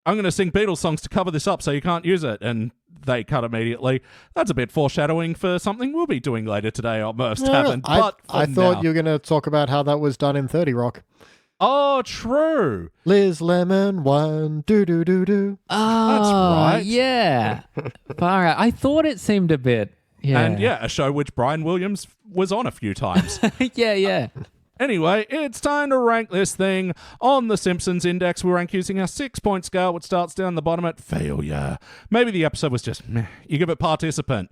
I'm going to sing Beatles songs to cover this up so you can't use it. And they cut immediately. That's a bit foreshadowing for something we'll be doing later today on Murph's Tavern. But I thought you were going to talk about how that was done in 30 Rock. Oh, true. Liz Lemon, one, do. Oh, That's right. Yeah. Far out. I thought it seemed a bit. Yeah. And yeah, a show which Brian Williams was on a few times. yeah. Anyway, it's time to rank this thing. On the Simpsons Index, we rank using our 6-point scale, which starts down the bottom at failure. Maybe the episode was just meh. You give it participant.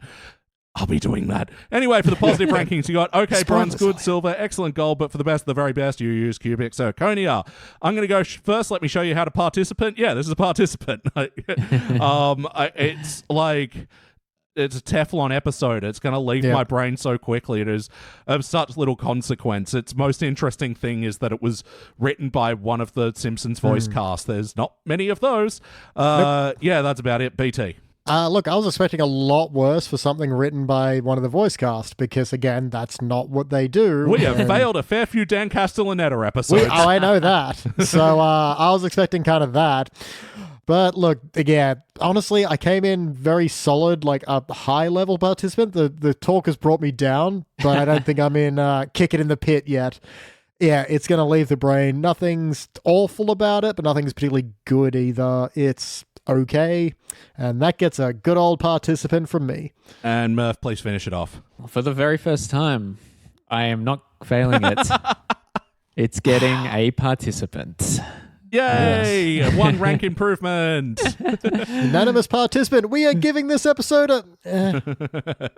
I'll be doing that. Anyway, for the positive rankings, you got okay, bronze, good, silver, excellent, gold, but for the best, the very best, you use cubic zirconia. I'm going to go first. Let me show you how to participant. Yeah, this is a participant. It's like... It's a Teflon episode. It's going to leave my brain so quickly. It is of such little consequence. Its most interesting thing is that it was written by one of the Simpsons voice cast. There's not many of those. Yeah, that's about it. BT. Look, I was expecting a lot worse for something written by one of the voice cast because, again, that's not what they do. We have failed a fair few Dan Castellaneta episodes. I know that. So I was expecting kind of that. But look, again, honestly, I came in very solid, like a high-level participant. The talk has brought me down, but I don't think I'm in kick it in the pit yet. Yeah, it's going to leave the brain. Nothing's awful about it, but nothing's particularly good either. It's okay, and that gets a good old participant from me. And Murph, please finish it off. For the very first time, I am not failing it. It's getting a participant. Yay! Yes. One rank improvement. Unanimous participant. We are giving this episode a...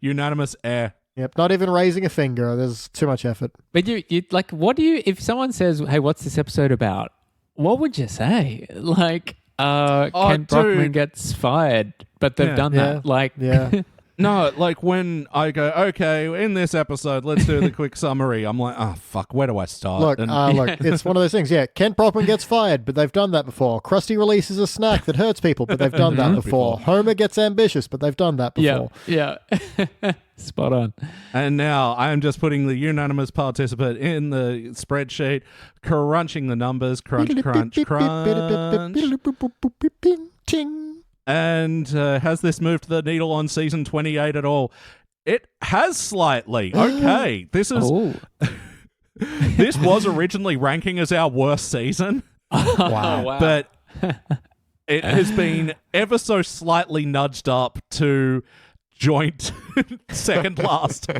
Unanimous air. Yep, not even raising a finger. There's too much effort. But you like, what do you... If someone says, hey, what's this episode about? What would you say? Like, Kent Brockman gets fired, but they've done that. Like... Yeah. No, like when I go, okay, in this episode, let's do the quick summary. I'm like, oh, fuck, where do I start? Look, it's one of those things. Yeah, Kent Brockman gets fired, but they've done that before. Krusty releases a snack that hurts people, but they've done that before. Homer gets ambitious, but they've done that before. Yeah. Spot on. And now I am just putting the unanimous participant in the spreadsheet, crunching the numbers, crunch. And has this moved the needle on season 28 at all? It has slightly. Okay. This was originally ranking as our worst season. Wow. But it has been ever so slightly nudged up to joint second last.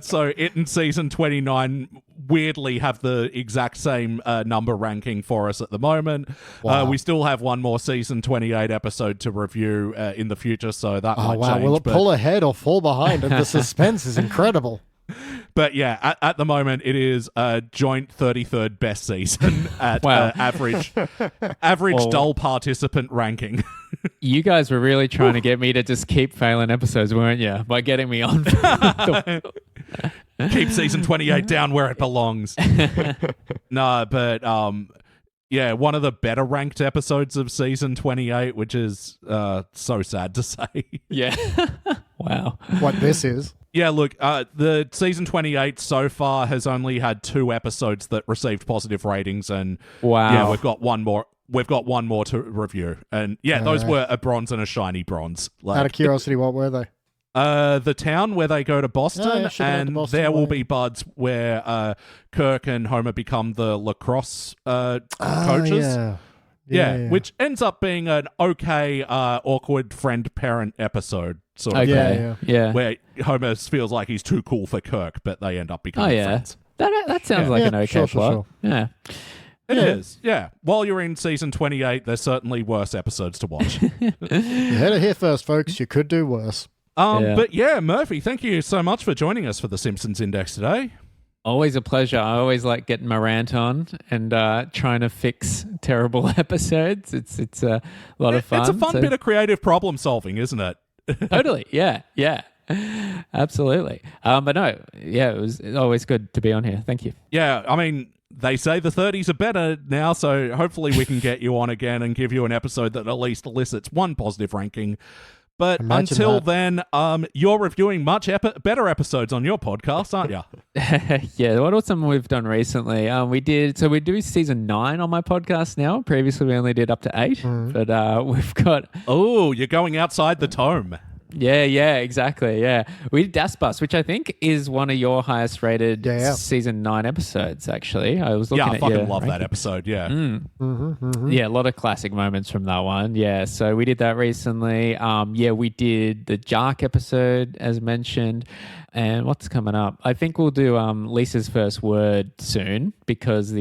So it and season 29 weirdly have the exact same number ranking for us at the moment. Wow. We still have one more season 28 episode to review in the future, so that might change. Will it pull ahead or fall behind? And the suspense is incredible. But yeah, at the moment, it is a joint 33rd best season at average dull participant ranking. You guys were really trying to get me to just keep failing episodes, weren't you? By getting me on. Keep season 28 down where it belongs. No, but yeah, one of the better ranked episodes of season 28, which is so sad to say. Yeah. Wow. What this is. Yeah, look, the season 28 so far has only had 2 episodes that received positive ratings, and yeah, we've got one more. We've got one more to review, and yeah, those were a bronze and a shiny bronze. Out of curiosity, what were they? The town where they go to Boston, and Boston, There Will Be Buds, where Kirk and Homer become the lacrosse coaches. Yeah, which ends up being an okay, awkward friend-parent episode. Sort of yeah. Where Homer feels like he's too cool for Kirk, but they end up becoming friends. That sounds like an okay plot. Sure. Yeah. It is, yeah. While you're in season 28, there's certainly worse episodes to watch. You heard it here first, folks. You could do worse. But yeah, Murphy, thank you so much for joining us for the Simpsons Index today. Always a pleasure. I always like getting my rant on and trying to fix terrible episodes. It's a lot of fun. It's a fun bit of creative problem solving, isn't it? Totally. Yeah. Absolutely. But no, yeah, it was always good to be on here. Thank you. Yeah, I mean, they say the 30s are better now, so hopefully we can get you on again and give you an episode that at least elicits one positive ranking. But Imagine until that. then, you're reviewing much better episodes on your podcast, aren't you? Yeah, what are some we've done recently? We do season 9 on my podcast now. Previously, we only did up to 8, but we've got... Oh, you're going outside the tome. Yeah, exactly. Yeah, we did Das Bus, which I think is one of your highest rated season 9 episodes. Actually, I was looking at I fucking love that episode. Yeah, yeah, a lot of classic moments from that one. Yeah, so we did that recently. We did the Jark episode as mentioned, and what's coming up? I think we'll do Lisa's first word soon because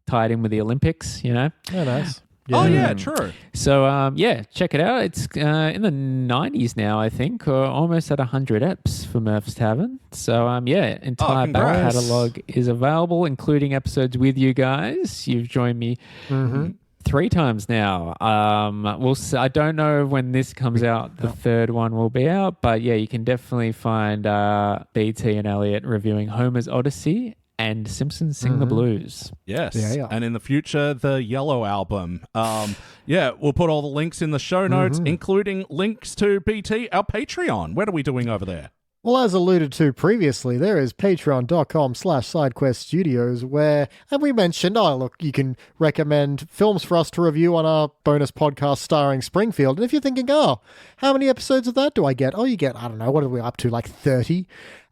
tied in with the Olympics. You know. Oh, nice. Yeah. Oh, yeah, true. So, check it out. It's in the 90s now, I think, or almost at 100 eps for Murph's Tavern. So, entire back catalogue is available, including episodes with you guys. You've joined me 3 times now. I don't know when this comes out. The third one will be out. But, yeah, you can definitely find BT and Elliot reviewing Homer's Odyssey and Simpsons Sing the Blues. Yes. Yeah. And in the future, the Yellow Album. We'll put all the links in the show notes, including links to BT, our Patreon. What are we doing over there? Well, as alluded to previously, there is patreon.com/sidequeststudios where, and we mentioned, you can recommend films for us to review on our bonus podcast starring Springfield. And if you're thinking, how many episodes of that do I get? Oh, you get, I don't know, what are we up to, like 30?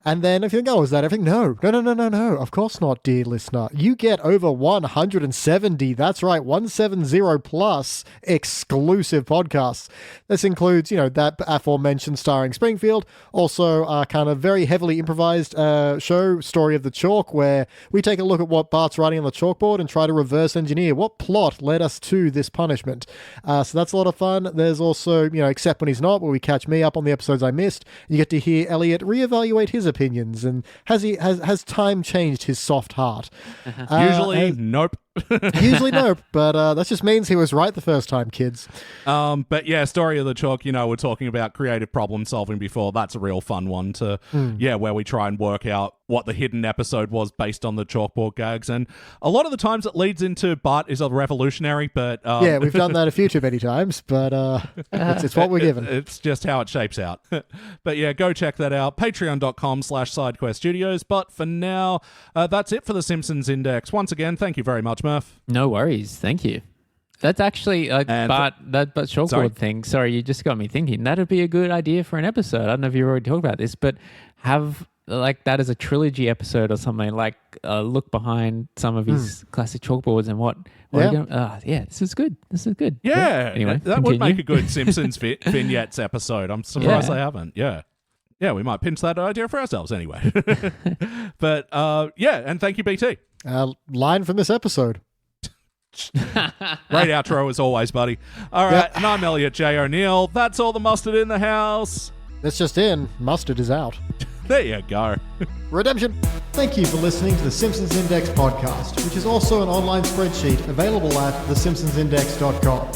And then if you think, is that everything? No. Of course not, dear listener. You get over 170, that's right, 170 plus exclusive podcasts. This includes, that aforementioned starring Springfield, also our kind of very heavily improvised show, Story of the Chalk, where we take a look at what Bart's writing on the chalkboard and try to reverse engineer what plot led us to this punishment. So that's a lot of fun. There's also, Except When He's Not, where we catch me up on the episodes I missed. You get to hear Elliot reevaluate his opinions, and has time changed his soft heart? Usually nope. Usually nope, but that just means he was right the first time, kids. But yeah, Story of the Chalk, we're talking about creative problem solving before. That's a real fun one to where we try and work out what the hidden episode was based on the chalkboard gags, and a lot of the times it leads into Bart is a revolutionary, but yeah, we've done that a few too many times, but it's what we're given. It's just how it shapes out. But yeah, go check that out, patreon.com/sidequeststudios. But for now, that's it for the Simpsons Index. Once again, thank you very much, Murph. No worries, thank you. That's actually that chalkboard thing. Sorry, you just got me thinking. That'd be a good idea for an episode. I don't know if you already talked about this, but have like that as a trilogy episode or something. Like look behind some of his classic chalkboards and what. This is good. Yeah, anyway, that would make a good Simpsons vignettes episode. I'm surprised they haven't. Yeah, we might pinch that idea for ourselves anyway. But and thank you, BT. Line from this episode. Great outro as always, buddy. All right, and I'm Elliot Jay O'Neill. That's all the mustard in the house. That's just in. Mustard is out. There you go. Redemption. Thank you for listening to the Simpsons Index podcast, which is also an online spreadsheet available at thesimpsonsindex.com.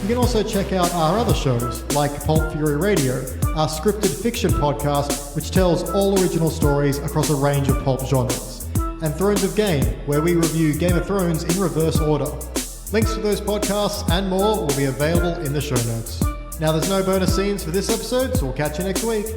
You can also check out our other shows, like Pulp Fury Radio, our scripted fiction podcast, which tells all original stories across a range of pulp genres, and Thrones of Game, where we review Game of Thrones in reverse order. Links to those podcasts and more will be available in the show notes. Now, there's no bonus scenes for this episode, so we'll catch you next week.